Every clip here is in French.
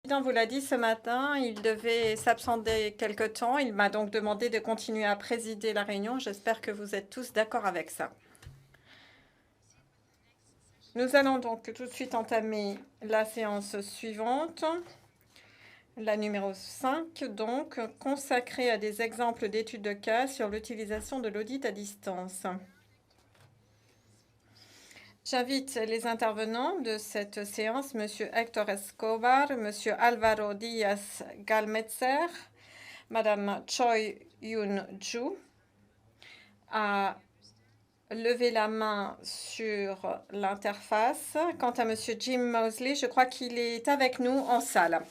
Le président vous l'a dit ce matin, il devait s'absenter quelque temps. Il m'a donc demandé de continuer à présider la réunion. J'espère que vous êtes tous d'accord avec ça. Nous allons donc tout de suite entamer la séance suivante, la numéro 5, donc consacrée à des exemples d'études de cas sur l'utilisation de l'audit à distance. J'invite les intervenants de cette séance, M. Héctor Escobar, M. Alvaro Díaz Galmetzer, Madame Choi Yoon-ju, à lever la main sur l'interface. Quant à M. Jim Mosley, je crois qu'il est avec nous en salle.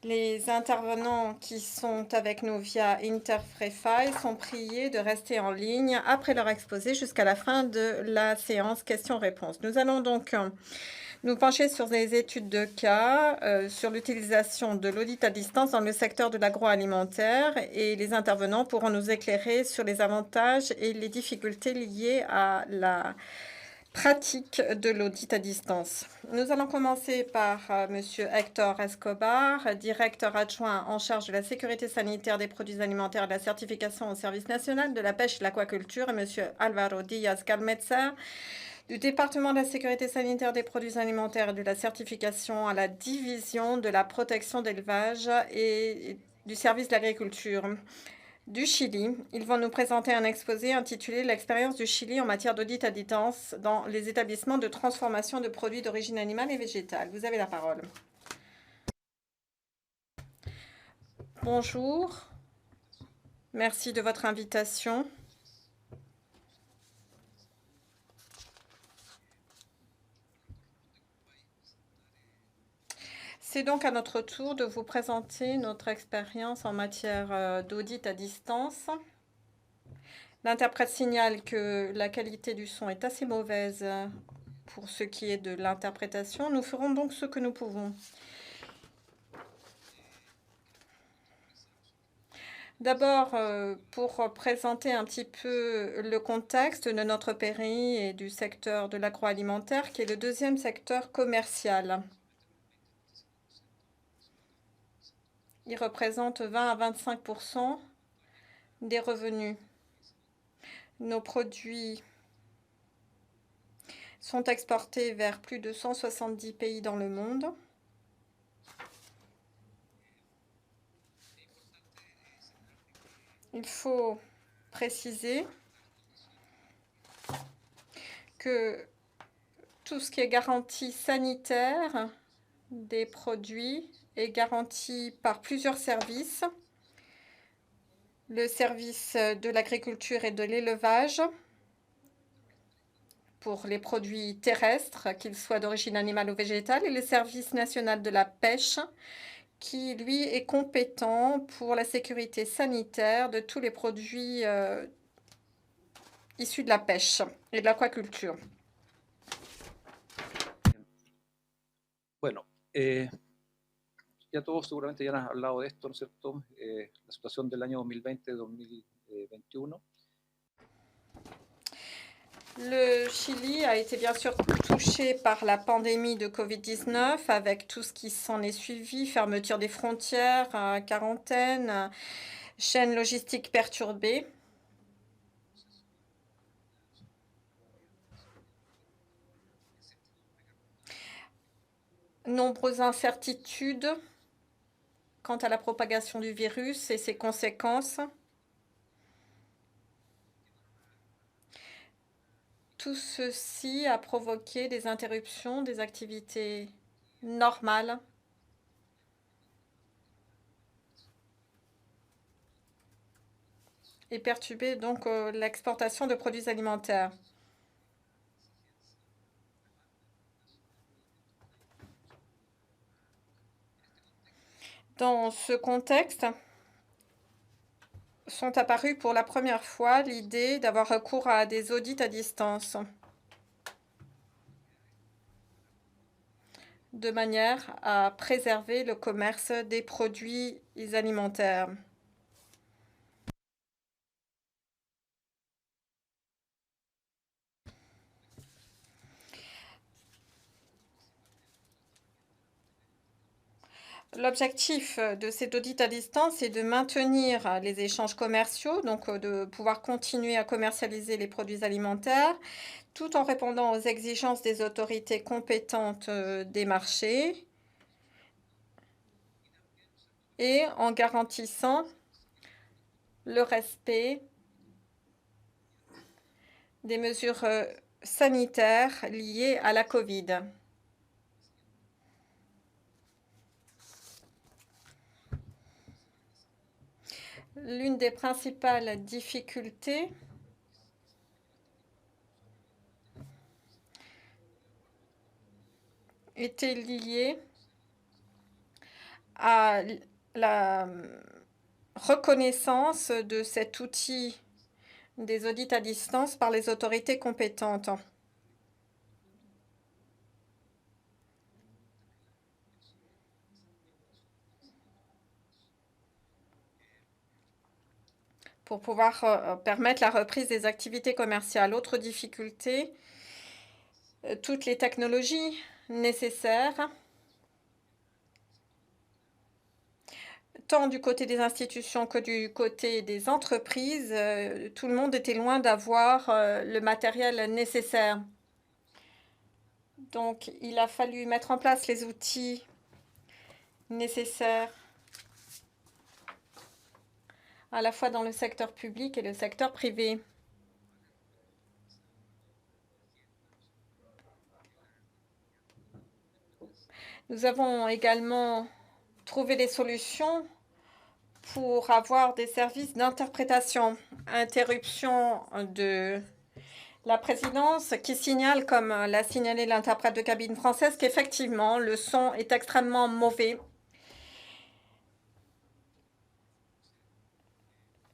Les intervenants qui sont avec nous via Interfrefy sont priés de rester en ligne après leur exposé jusqu'à la fin de la séance questions-réponses. Nous allons donc nous pencher sur des études de cas sur l'utilisation de l'audit à distance dans le secteur de l'agroalimentaire et les intervenants pourront nous éclairer sur les avantages et les difficultés liées à la pratique de l'audit à distance. Nous allons commencer par M. Héctor Escobar, directeur adjoint en charge de la sécurité sanitaire des produits alimentaires et de la certification au service national de la pêche et de l'aquaculture, et M. Alvaro Díaz Galmetzer, du département de la sécurité sanitaire des produits alimentaires et de la certification à la division de la protection d'élevage et du service de l'agriculture du Chili. Ils vont nous présenter un exposé intitulé « L'expérience du Chili en matière d'audit à distance dans les établissements de transformation de produits d'origine animale et végétale ». Vous avez la parole. Bonjour. Merci de votre invitation. C'est donc à notre tour de vous présenter notre expérience en matière d'audit à distance. L'interprète signale que la qualité du son est assez mauvaise pour ce qui est de l'interprétation. Nous ferons donc ce que nous pouvons. D'abord, pour présenter un petit peu le contexte de notre pays et du secteur de l'agroalimentaire, qui est le deuxième secteur commercial. Il représente 20 à 25% des revenus. Nos produits sont exportés vers plus de 170 pays dans le monde. Il faut préciser que tout ce qui est garantie sanitaire des produits est garanti par plusieurs services. Le service de l'agriculture et de l'élevage pour les produits terrestres, qu'ils soient d'origine animale ou végétale, et le service national de la pêche, qui, lui, est compétent pour la sécurité sanitaire de tous les produits issus de la pêche et de l'aquaculture. Bueno, ya todos seguramente ya han hablado de esto, ¿no es cierto? La situación del año 2020-2021. Le Chili a été bien sûr touché par la pandémie de Covid-19 avec tout ce qui s'en est suivi, fermeture des frontières, quarantaine, chaîne logistique perturbée. Nombreuses incertitudes quant à la propagation du virus et ses conséquences. Tout ceci a provoqué des interruptions des activités normales et perturbé donc l'exportation de produits alimentaires. Dans ce contexte, sont apparus pour la première fois l'idée d'avoir recours à des audits à distance, de manière à préserver le commerce des produits alimentaires. L'objectif de cet audit à distance est de maintenir les échanges commerciaux, donc de pouvoir continuer à commercialiser les produits alimentaires, tout en répondant aux exigences des autorités compétentes des marchés et en garantissant le respect des mesures sanitaires liées à la Covid. L'une des principales difficultés était liée à la reconnaissance de cet outil des audits à distance par les autorités compétentes. Pour pouvoir permettre la reprise des activités commerciales. Autre difficulté, toutes les technologies nécessaires, tant du côté des institutions que du côté des entreprises, tout le monde était loin d'avoir le matériel nécessaire. Donc, il a fallu mettre en place les outils nécessaires à la fois dans le secteur public et le secteur privé. Nous avons également trouvé des solutions pour avoir des services d'interprétation. Interruption de la présidence qui signale, comme l'a signalé l'interprète de cabine française, qu'effectivement, le son est extrêmement mauvais.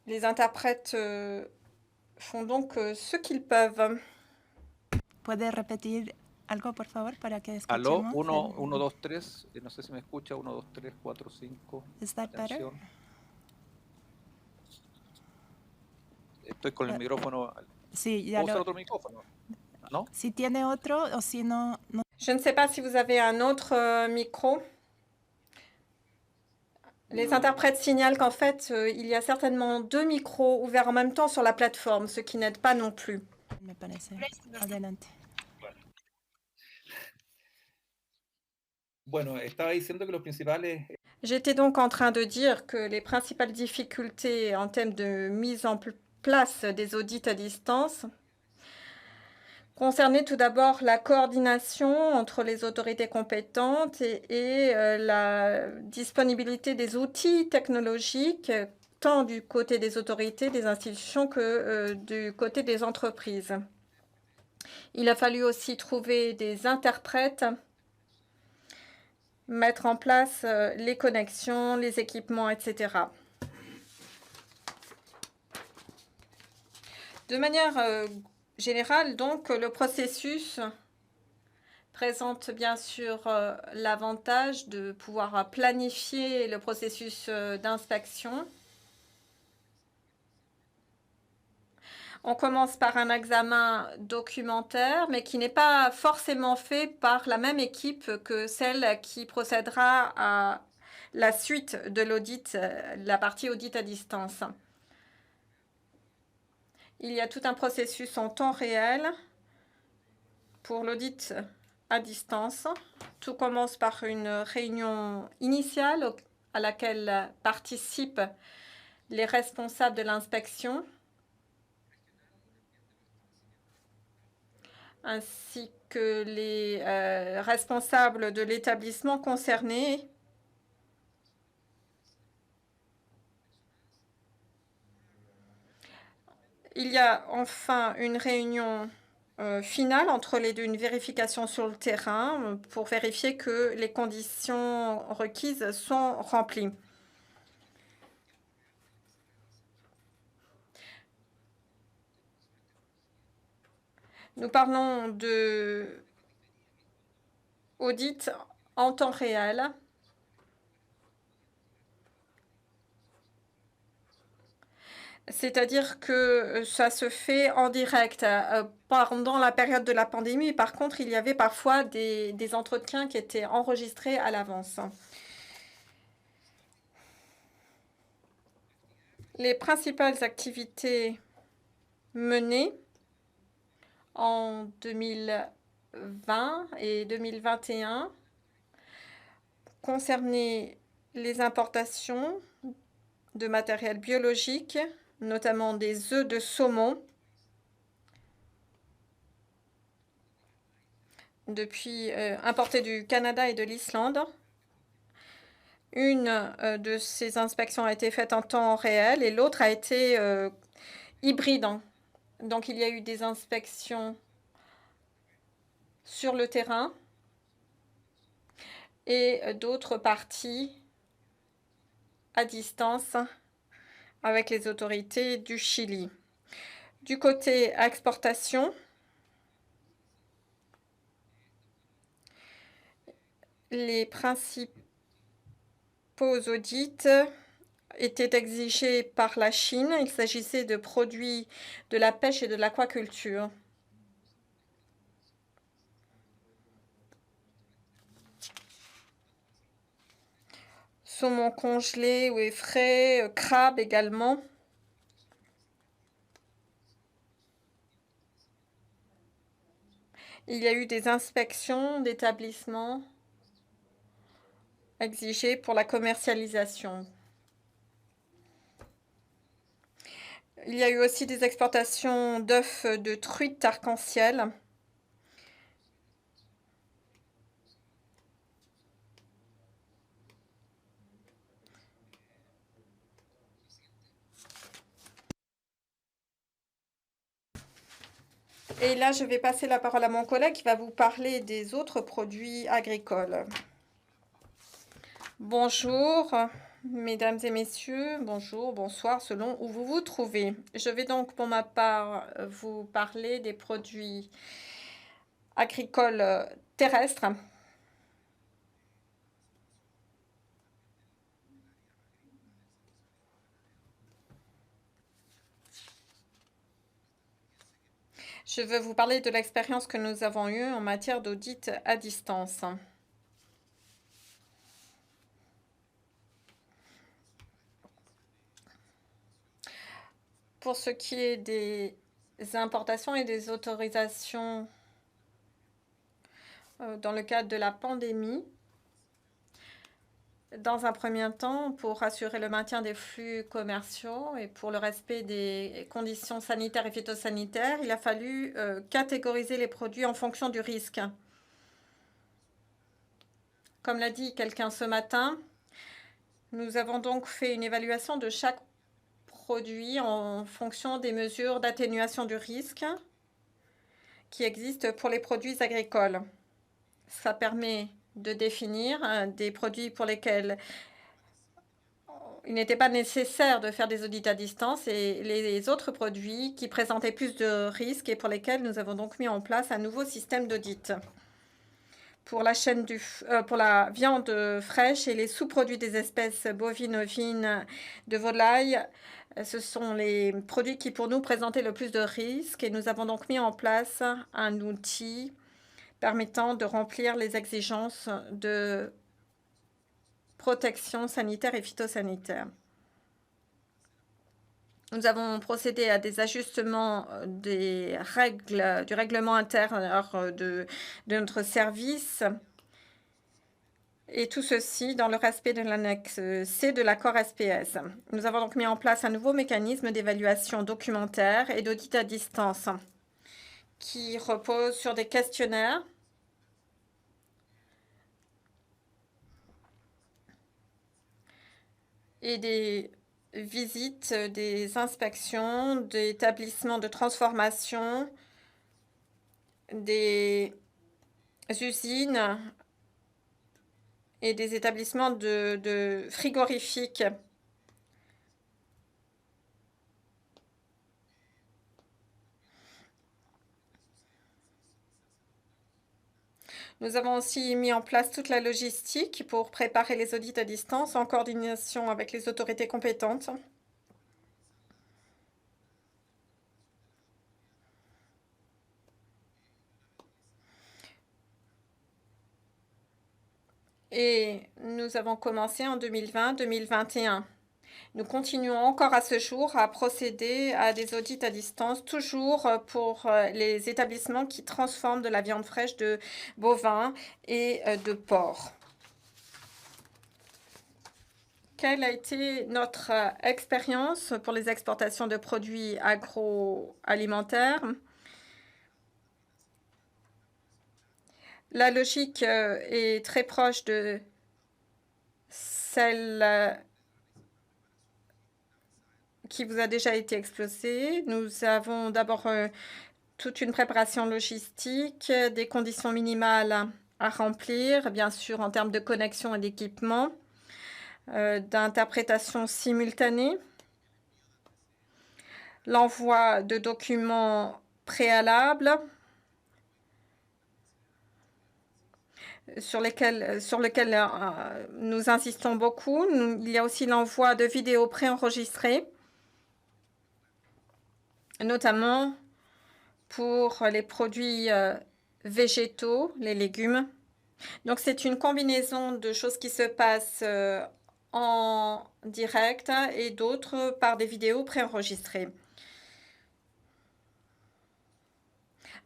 Les interprètes font donc ce qu'ils peuvent. ¿Puede repetir algo, por favor, para que Aló, escuchemos? 1, 2, 3. No sé si me escucha. 1, 2, 3, 4, 5. Is that better? Atención. Estoy con el micrófono. Sí, ya ¿Puedo usar lo... otro micrófono? ¿No? Si tiene otro o si no... Je ne sais pas si vous avez un autre micro. Les interprètes signalent qu'en fait, il y a certainement 2 micros ouverts en même temps sur la plateforme, ce qui n'aide pas non plus. Me parece. Adelante. Bueno, estaba diciendo que los principales... J'étais donc en train de dire que les principales difficultés en termes de mise en place des audits à distance concernaient tout d'abord la coordination entre les autorités compétentes et la disponibilité des outils technologiques, tant du côté des autorités, des institutions que du côté des entreprises. Il a fallu aussi trouver des interprètes, mettre en place les connexions, les équipements, etc. De manière générale, donc, le processus présente bien sûr l'avantage de pouvoir planifier le processus d'inspection. On commence par un examen documentaire, mais qui n'est pas forcément fait par la même équipe que celle qui procédera à la suite de l'audit, la partie audit à distance. Il y a tout un processus en temps réel pour l'audit à distance. Tout commence par une réunion initiale à laquelle participent les responsables de l'inspection, ainsi que les responsables de l'établissement concerné. Il y a enfin une réunion finale entre les deux, une vérification sur le terrain pour vérifier que les conditions requises sont remplies. Nous parlons de audit en temps réel. C'est-à-dire que ça se fait en direct pendant la période de la pandémie. Par contre, il y avait parfois des entretiens qui étaient enregistrés à l'avance. Les principales activités menées en 2020 et 2021 concernaient les importations de matériel biologique, notamment des œufs de saumon, importés du Canada et de l'Islande. Une de ces inspections a été faite en temps réel et l'autre a été hybride. Donc, il y a eu des inspections sur le terrain et d'autres parties à distance avec les autorités du Chili. Du côté exportation, les principaux audits étaient exigés par la Chine. Il s'agissait de produits de la pêche et de l'aquaculture. Saumon congelé ou frais, crabe également. Il y a eu des inspections d'établissements exigées pour la commercialisation. Il y a eu aussi des exportations d'œufs de truite arc-en-ciel. Et là, je vais passer la parole à mon collègue qui va vous parler des autres produits agricoles. Bonjour, mesdames et messieurs, bonjour, bonsoir, selon où vous vous trouvez. Je vais donc, pour ma part, vous parler des produits agricoles terrestres. Je veux vous parler de l'expérience que nous avons eue en matière d'audit à distance. Pour ce qui est des importations et des autorisations dans le cadre de la pandémie, dans un premier temps, pour assurer le maintien des flux commerciaux et pour le respect des conditions sanitaires et phytosanitaires, il a fallu catégoriser les produits en fonction du risque. Comme l'a dit quelqu'un ce matin, nous avons donc fait une évaluation de chaque produit en fonction des mesures d'atténuation du risque qui existent pour les produits agricoles. Ça permet de définir des produits pour lesquels il n'était pas nécessaire de faire des audits à distance et les autres produits qui présentaient plus de risques et pour lesquels nous avons donc mis en place un nouveau système d'audit. Pour la viande fraîche et les sous-produits des espèces bovines, ovines, de volaille, ce sont les produits qui pour nous présentaient le plus de risques et nous avons donc mis en place un outil permettant de remplir les exigences de protection sanitaire et phytosanitaire. Nous avons procédé à des ajustements du règlement intérieur de notre service et tout ceci dans le respect de l'annexe C de l'accord SPS. Nous avons donc mis en place un nouveau mécanisme d'évaluation documentaire et d'audit à distance qui repose sur des questionnaires et des visites, des inspections, d'établissements de transformation, des usines et des établissements de frigorifiques. Nous avons aussi mis en place toute la logistique pour préparer les audits à distance en coordination avec les autorités compétentes. Et nous avons commencé en 2020-2021. Nous continuons encore à ce jour à procéder à des audits à distance, toujours pour les établissements qui transforment de la viande fraîche de bovin et de porc. Quelle a été notre expérience pour les exportations de produits agroalimentaires? La logique est très proche de celle qui vous a déjà été exposée. Nous avons d'abord toute une préparation logistique, des conditions minimales à remplir, bien sûr en termes de connexion et d'équipement, d'interprétation simultanée, l'envoi de documents préalables sur lequel nous insistons beaucoup. Il y a aussi l'envoi de vidéos préenregistrées, notamment pour les produits végétaux, les légumes. Donc, c'est une combinaison de choses qui se passent en direct et d'autres par des vidéos préenregistrées.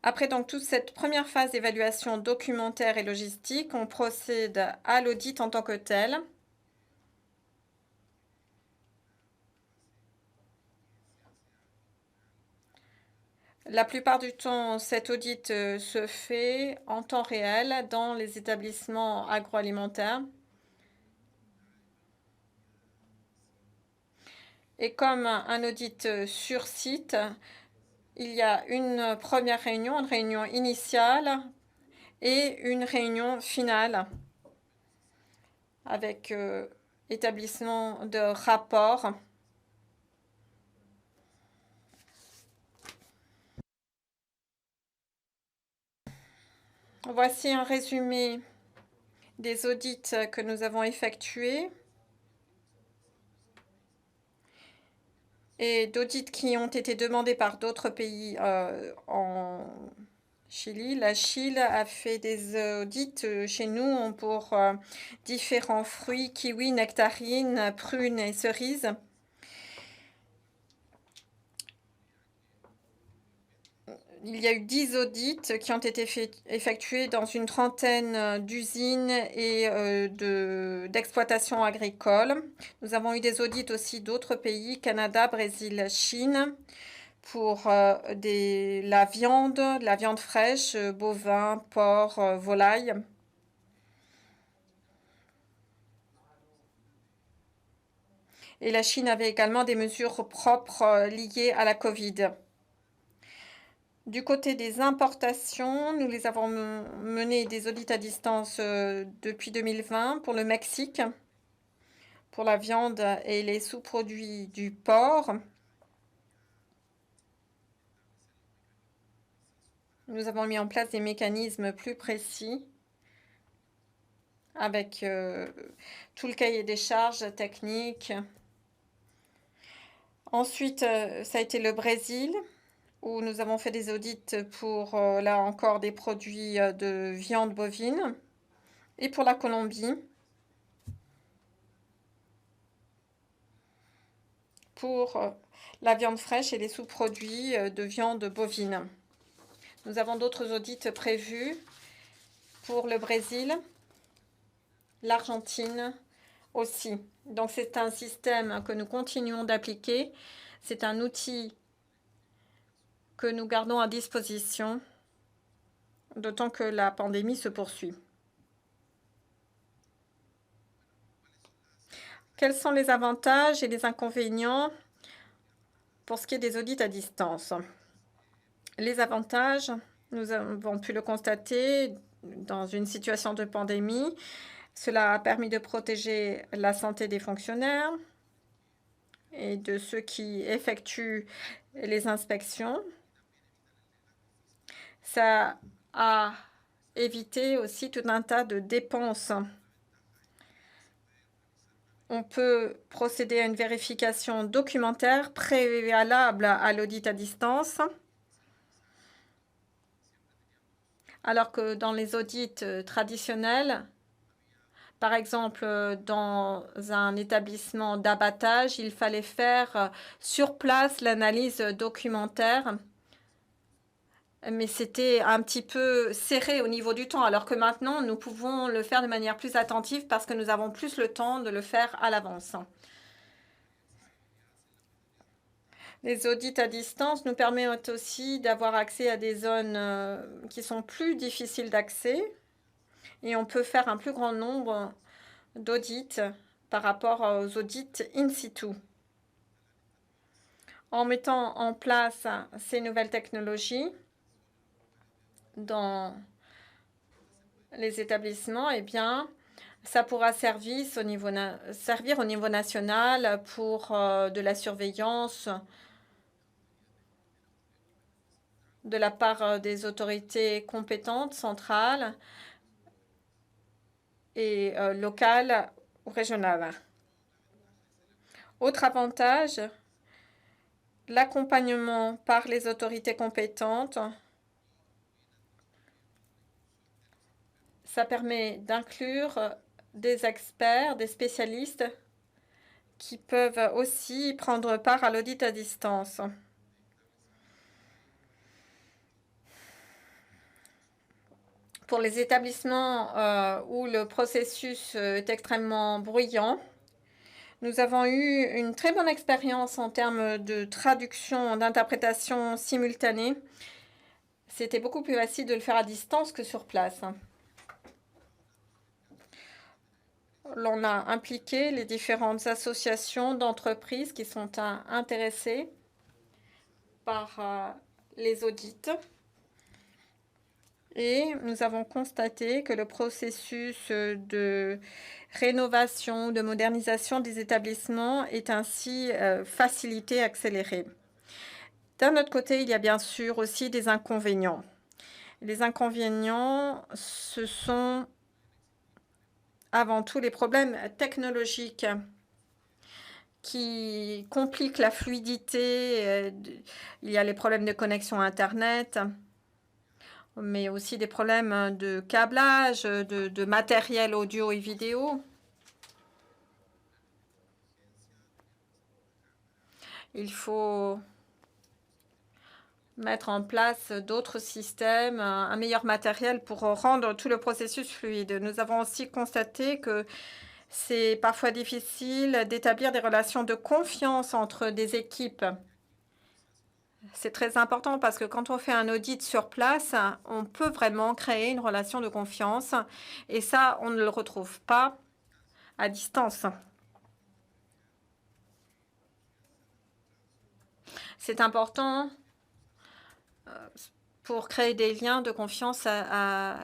Après donc toute cette première phase d'évaluation documentaire et logistique, on procède à l'audit en tant que tel. La plupart du temps, cet audit se fait en temps réel dans les établissements agroalimentaires. Et comme un audit sur site, il y a une première réunion, une réunion initiale et une réunion finale avec établissement de rapport. Voici un résumé des audits que nous avons effectués et d'audits qui ont été demandés par d'autres pays en Chili. La Chine a fait des audits chez nous pour différents fruits, kiwis, nectarines, prunes et cerises. Il y a eu 10 audits qui ont été effectués dans une trentaine d'usines et d'exploitations agricoles. Nous avons eu des audits aussi d'autres pays, Canada, Brésil, Chine, pour la viande fraîche, bovin, porc, volaille. Et la Chine avait également des mesures propres liées à la Covid. Du côté des importations, nous les avons mené des audits à distance depuis 2020 pour le Mexique, pour la viande et les sous-produits du porc. Nous avons mis en place des mécanismes plus précis avec tout le cahier des charges techniques. Ensuite, ça a été le Brésil, où nous avons fait des audits pour, là encore, des produits de viande bovine. Et pour la Colombie, pour la viande fraîche et les sous-produits de viande bovine. Nous avons d'autres audits prévus pour le Brésil, l'Argentine aussi. Donc, c'est un système que nous continuons d'appliquer. C'est un outil que nous gardons à disposition, d'autant que la pandémie se poursuit. Quels sont les avantages et les inconvénients pour ce qui est des audits à distance? Les avantages, nous avons pu le constater dans une situation de pandémie. Cela a permis de protéger la santé des fonctionnaires et de ceux qui effectuent les inspections. Ça a évité aussi tout un tas de dépenses. On peut procéder à une vérification documentaire préalable à l'audit à distance, alors que dans les audits traditionnels, Par exemple, dans un établissement d'abattage, il fallait faire sur place l'analyse documentaire, mais c'était un petit peu serré au niveau du temps, alors que maintenant, nous pouvons le faire de manière plus attentive parce que nous avons plus le temps de le faire à l'avance. Les audits à distance nous permettent aussi d'avoir accès à des zones qui sont plus difficiles d'accès et on peut faire un plus grand nombre d'audits par rapport aux audits in situ. En mettant en place ces nouvelles technologies dans les établissements, eh bien, ça pourra servir au niveau national pour de la surveillance de la part des autorités compétentes centrales et locales ou régionales. Autre avantage, l'accompagnement par les autorités compétentes. Ça permet d'inclure des experts, des spécialistes qui peuvent aussi prendre part à l'audit à distance. Pour les établissements où le processus est extrêmement bruyant, nous avons eu une très bonne expérience en termes de traduction, d'interprétation simultanée. C'était beaucoup plus facile de le faire à distance que sur place. L'on a impliqué les différentes associations d'entreprises qui sont intéressées par les audits. Et nous avons constaté que le processus de rénovation, de modernisation des établissements est ainsi facilité, accéléré. D'un autre côté, il y a bien sûr aussi des inconvénients. Les inconvénients, ce sont avant tout les problèmes technologiques qui compliquent la fluidité. Il y a les problèmes de connexion Internet, mais aussi des problèmes de câblage, de matériel audio et vidéo. Il faut mettre en place d'autres systèmes, un meilleur matériel pour rendre tout le processus fluide. Nous avons aussi constaté que c'est parfois difficile d'établir des relations de confiance entre des équipes. C'est très important parce que quand on fait un audit sur place, on peut vraiment créer une relation de confiance et ça, on ne le retrouve pas à distance. C'est important pour créer des liens de confiance à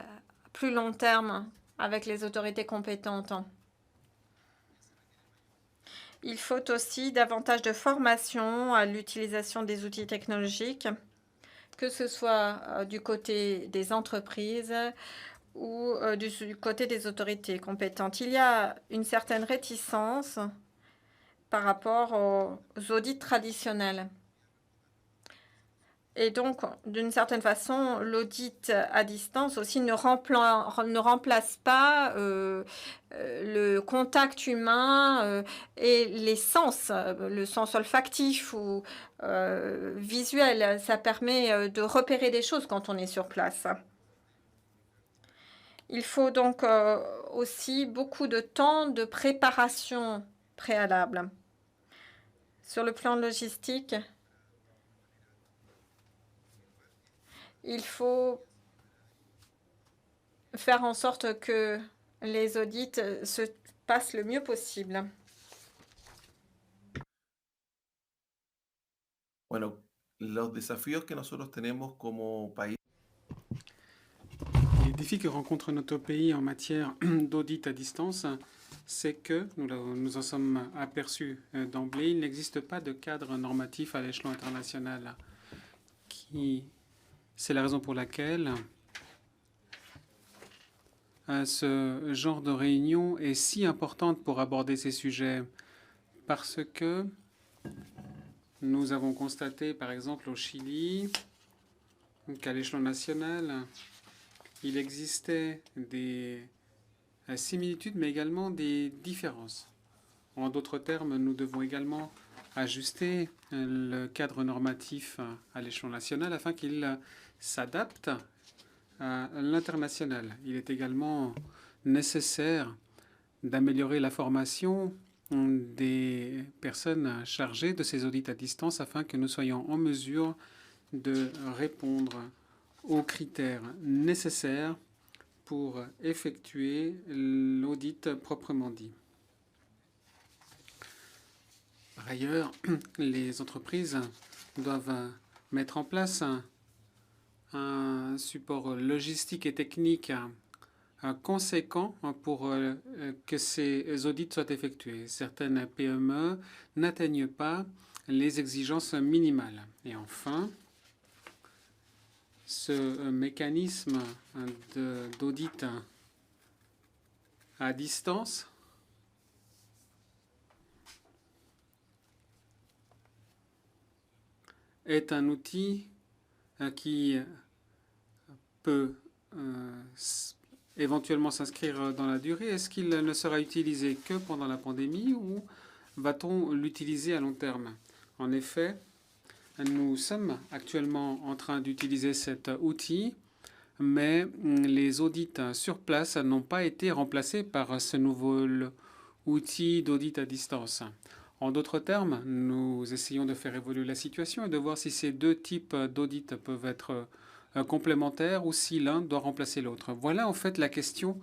plus long terme avec les autorités compétentes. Il faut aussi davantage de formation à l'utilisation des outils technologiques, que ce soit du côté des entreprises ou du côté des autorités compétentes. Il y a une certaine réticence par rapport aux audits traditionnels. Et donc, d'une certaine façon, l'audit à distance aussi ne remplace pas le contact humain et les sens, le sens olfactif ou visuel. Ça permet de repérer des choses quand on est sur place. Il faut donc aussi beaucoup de temps de préparation préalable. Sur le plan logistique, il faut faire en sorte que les audits se passent le mieux possible. Bueno, los desafíos que nosotros tenemos como país. Les défis que rencontre notre pays en matière d'audit à distance, c'est que, nous en sommes aperçus d'emblée, il n'existe pas de cadre normatif à l'échelon international. C'est la raison pour laquelle ce genre de réunion est si importante pour aborder ces sujets, parce que nous avons constaté, par exemple, au Chili, qu'à l'échelon national, il existait des similitudes, mais également des différences. En d'autres termes, nous devons également ajuster le cadre normatif à l'échelon national afin qu'il s'adapte à l'international. Il est également nécessaire d'améliorer la formation des personnes chargées de ces audits à distance afin que nous soyons en mesure de répondre aux critères nécessaires pour effectuer l'audit proprement dit. Par ailleurs, les entreprises doivent mettre en place un support logistique et technique conséquent pour que ces audits soient effectués. Certaines PME n'atteignent pas les exigences minimales. Et enfin, ce mécanisme d'audit à distance est un outil qui peut éventuellement s'inscrire dans la durée. Est-ce qu'il ne sera utilisé que pendant la pandémie ou va-t-on l'utiliser à long terme? En effet, nous sommes actuellement en train d'utiliser cet outil, mais les audits sur place n'ont pas été remplacés par ce nouveau outil d'audit à distance. En d'autres termes, nous essayons de faire évoluer la situation et de voir si ces deux types d'audits peuvent être complémentaires ou si l'un doit remplacer l'autre. Voilà en fait la question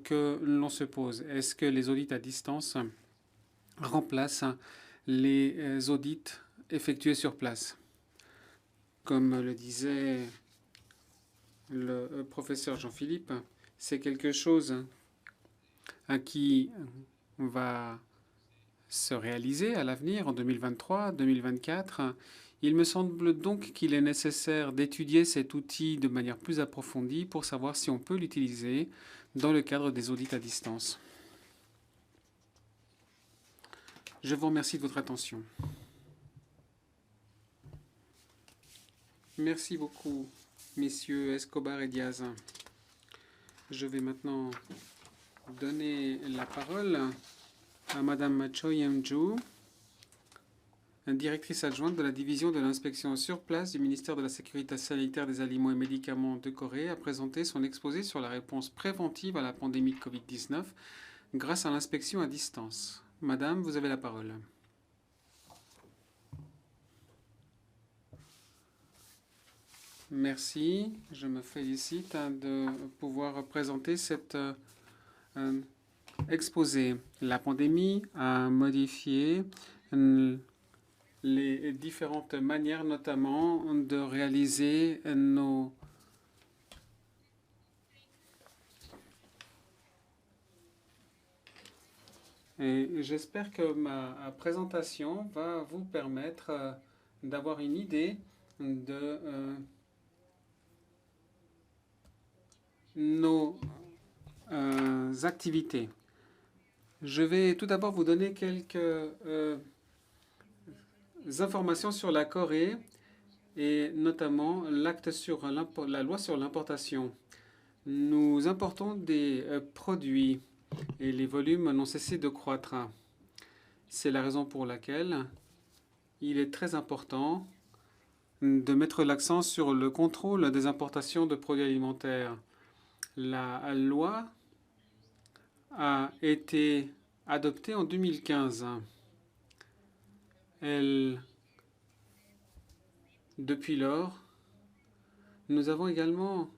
que l'on se pose. Est-ce que les audits à distance remplacent les audits effectués sur place? Comme le disait le professeur Jean-Philippe, c'est quelque chose qui va se réaliser à l'avenir, en 2023, 2024. Il me semble donc qu'il est nécessaire d'étudier cet outil de manière plus approfondie pour savoir si on peut l'utiliser dans le cadre des audits à distance. Je vous remercie de votre attention. Merci beaucoup, messieurs Escobar et Diaz. Je vais maintenant donner la parole à Madame Choi Yam-ju, directrice adjointe de la division de l'inspection sur place du ministère de la Sécurité sanitaire des aliments et médicaments de Corée, a présenté son exposé sur la réponse préventive à la pandémie de Covid-19 grâce à l'inspection à distance. Madame, vous avez la parole. Merci. Je me félicite de pouvoir présenter cet exposé. La pandémie a modifié les différentes manières, notamment, de réaliser nos Et j'espère que ma présentation va vous permettre d'avoir une idée de nos activités. Je vais tout d'abord vous donner quelques informations sur la Corée et notamment l'acte sur la loi sur l'importation. Nous importons des produits et les volumes n'ont cessé de croître. C'est la raison pour laquelle il est très important de mettre l'accent sur le contrôle des importations de produits alimentaires. La loi a été adoptée en 2015. Depuis lors, nous avons également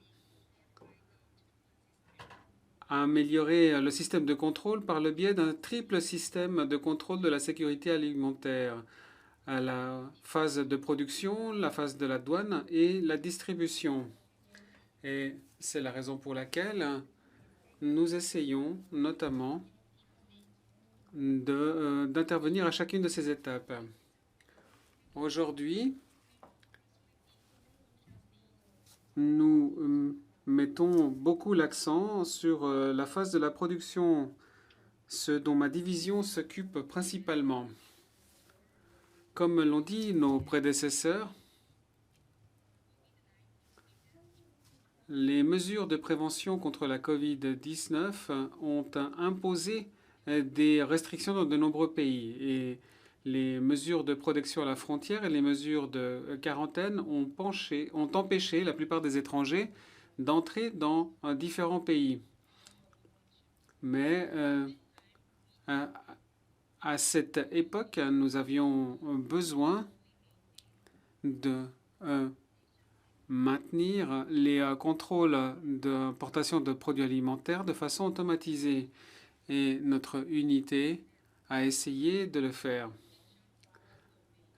amélioré le système de contrôle par le biais d'un triple système de contrôle de la sécurité alimentaire. À la phase de production, la phase de la douane et la distribution. Et c'est la raison pour laquelle nous essayons notamment d'intervenir à chacune de ces étapes. Aujourd'hui, nous mettons beaucoup l'accent sur la phase de la production, ce dont ma division s'occupe principalement. Comme l'ont dit nos prédécesseurs, Les mesures de prévention contre la COVID-19 ont imposé des restrictions dans de nombreux pays. Et les mesures de protection à la frontière et les mesures de quarantaine ont empêché la plupart des étrangers d'entrer dans différents pays. Mais à cette époque, nous avions besoin de maintenir les contrôles d'importation de produits alimentaires de façon automatisée. Et notre unité a essayé de le faire.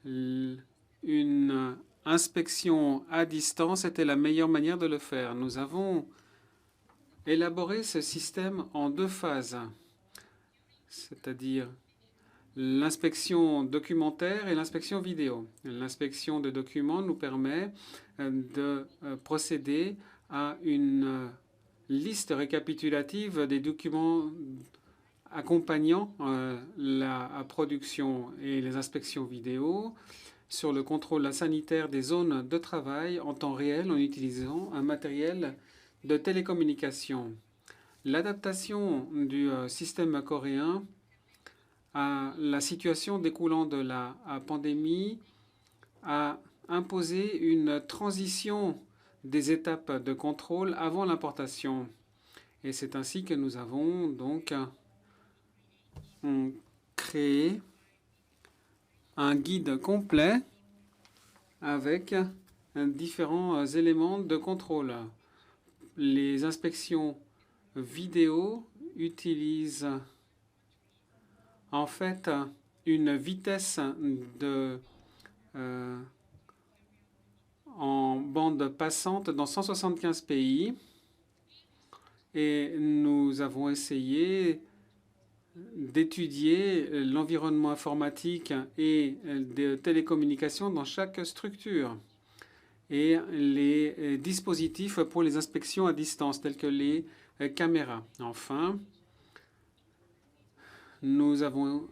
Une inspection à distance était la meilleure manière de le faire. Nous avons élaboré ce système en 2 phases, c'est-à-dire l'inspection documentaire et l'inspection vidéo. L'inspection de documents nous permet de procéder à une liste récapitulative des documents accompagnant la production et les inspections vidéo sur le contrôle sanitaire des zones de travail en temps réel en utilisant un matériel de télécommunication. L'adaptation du système coréen à la situation découlant de la pandémie a imposé une transition des étapes de contrôle avant l'importation. Et c'est ainsi que nous avons donc créé un guide complet avec différents éléments de contrôle. Les inspections vidéo utilisent en fait une vitesse en bande passante dans 175 pays et nous avons essayé d'étudier l'environnement informatique et de télécommunications dans chaque structure et les dispositifs pour les inspections à distance tels que les caméras. Enfin, nous avons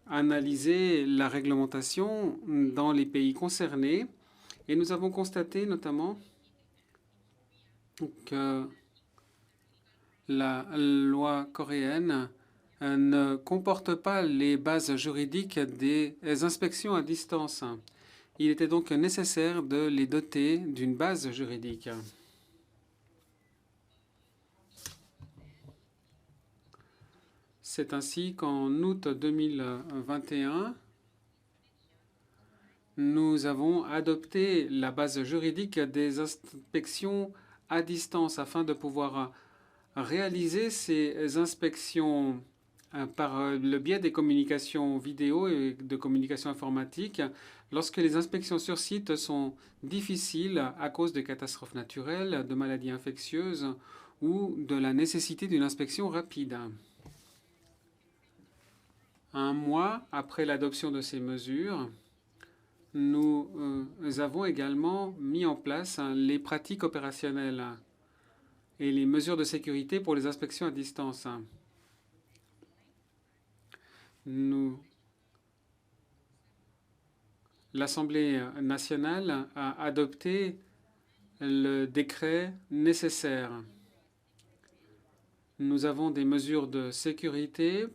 analysé la réglementation dans les pays concernés et nous avons constaté notamment que la loi coréenne ne comporte pas les bases juridiques des inspections à distance. Il était donc nécessaire de les doter d'une base juridique. C'est ainsi qu'en août 2021, nous avons adopté la base juridique des inspections à distance afin de pouvoir réaliser ces inspections par le biais des communications vidéo et de communications informatiques lorsque les inspections sur site sont difficiles à cause de catastrophes naturelles, de maladies infectieuses ou de la nécessité d'une inspection rapide. Un mois après l'adoption de ces mesures, nous avons également mis en place les pratiques opérationnelles et les mesures de sécurité pour les inspections à distance. L'Assemblée nationale a adopté le décret nécessaire. Nous avons des mesures de sécurité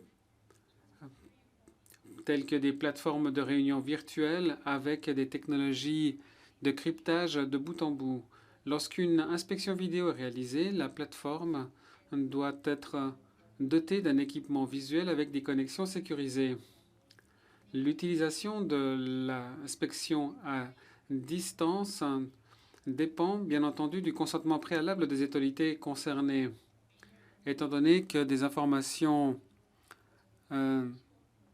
telles que des plateformes de réunion virtuelles avec des technologies de cryptage de bout en bout. Lorsqu'une inspection vidéo est réalisée, la plateforme doit être dotée d'un équipement visuel avec des connexions sécurisées. L'utilisation de l'inspection à distance dépend bien entendu du consentement préalable des autorités concernées, étant donné que des informations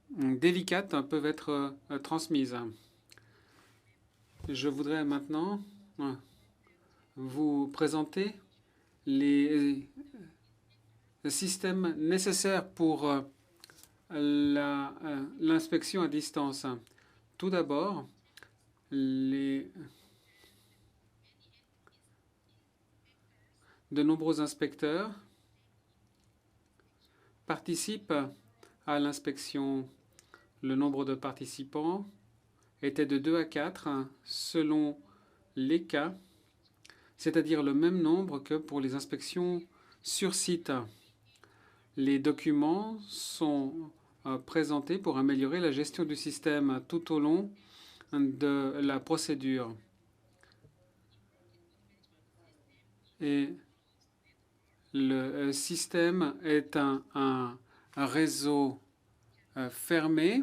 délicates peuvent être transmises. Je voudrais maintenant vous présenter les systèmes nécessaires pour l'inspection à distance. Tout d'abord, de nombreux inspecteurs participent à l'inspection. Le nombre de participants était de 2 à 4 selon les cas. c'est-à-dire le même nombre que pour les inspections sur site. Les documents sont présentés pour améliorer la gestion du système tout au long de la procédure. Et le système est un réseau fermé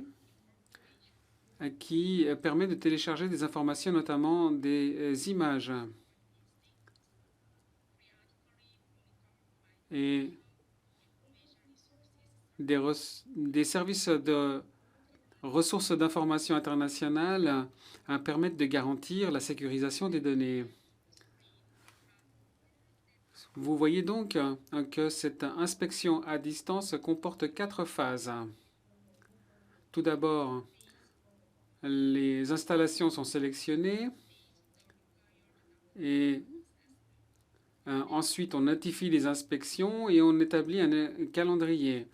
qui permet de télécharger des informations, notamment des images. Et des services de ressources d'information internationales permettent de garantir la sécurisation des données. Vous voyez donc que cette inspection à distance comporte 4 phases. Tout d'abord, les installations sont sélectionnées et ensuite on notifie les inspections et on établit un calendrier.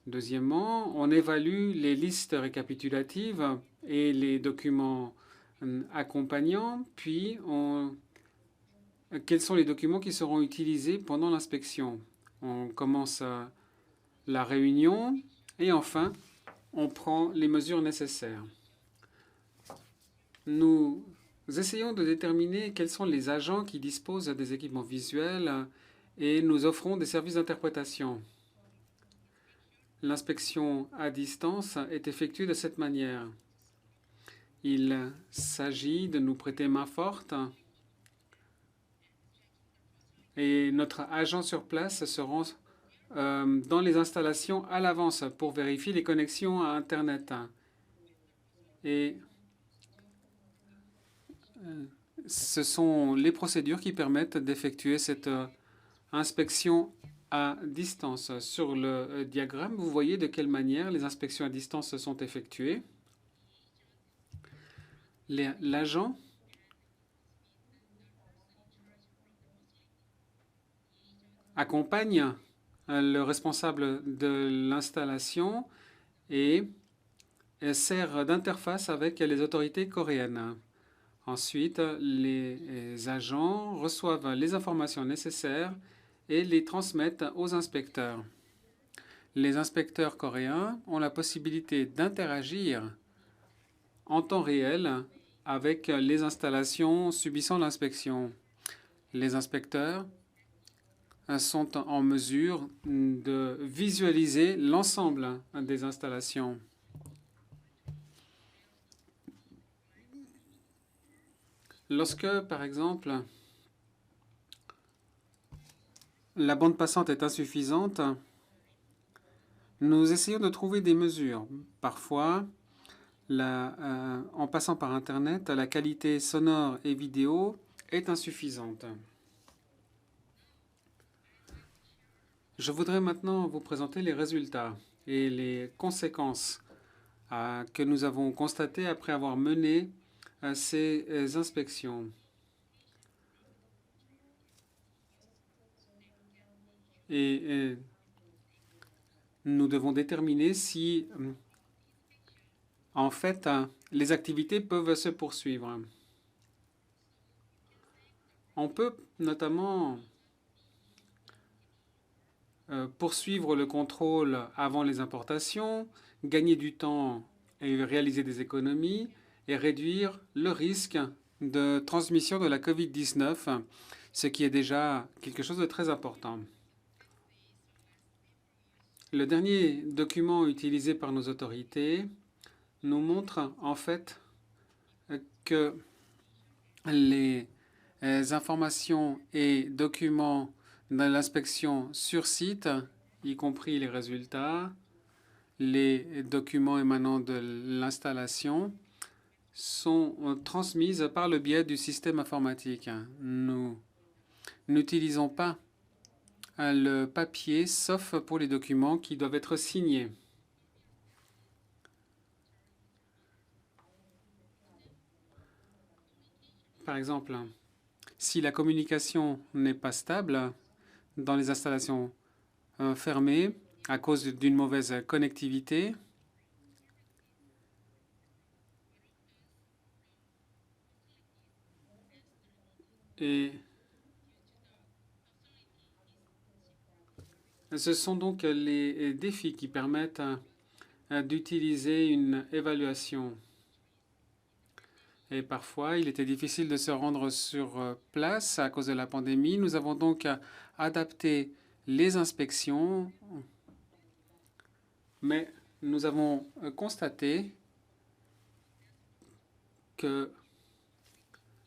Deuxièmement, on évalue les listes récapitulatives et les documents accompagnants, puis quels sont les documents qui seront utilisés pendant l'inspection. On commence la réunion et enfin, on prend les mesures nécessaires. Nous essayons de déterminer quels sont les agents qui disposent des équipements visuels et nous offrons des services d'interprétation. L'inspection à distance est effectuée de cette manière. Il s'agit de nous prêter main forte et notre agent sur place se rend dans les installations à l'avance pour vérifier les connexions à Internet. Et ce sont les procédures qui permettent d'effectuer cette inspection à distance. Sur le diagramme, vous voyez de quelle manière les inspections à distance sont effectuées. L'agent accompagne le responsable de l'installation et sert d'interface avec les autorités coréennes. Ensuite, les agents reçoivent les informations nécessaires et les transmettent aux inspecteurs. Les inspecteurs coréens ont la possibilité d'interagir en temps réel avec les installations subissant l'inspection. Les inspecteurs sont en mesure de visualiser l'ensemble des installations. Lorsque, par exemple, la bande passante est insuffisante, nous essayons de trouver des mesures. Parfois, en passant par Internet, la qualité sonore et vidéo est insuffisante. Je voudrais maintenant vous présenter les résultats et les conséquences que nous avons constatées après avoir mené ces inspections. Et nous devons déterminer si, en fait, les activités peuvent se poursuivre. On peut notamment poursuivre le contrôle avant les importations, gagner du temps et réaliser des économies, et réduire le risque de transmission de la COVID-19, ce qui est déjà quelque chose de très important. Le dernier document utilisé par nos autorités nous montre en fait que les informations et documents de l'inspection sur site, y compris les résultats, les documents émanant de l'installation, sont transmises par le biais du système informatique. Nous n'utilisons pas le papier, sauf pour les documents qui doivent être signés. Par exemple, si la communication n'est pas stable dans les installations fermées à cause d'une mauvaise connectivité, et Ce sont donc les défis qui permettent d'utiliser une évaluation. Et parfois, il était difficile de se rendre sur place à cause de la pandémie. Nous avons donc adapté les inspections, mais nous avons constaté que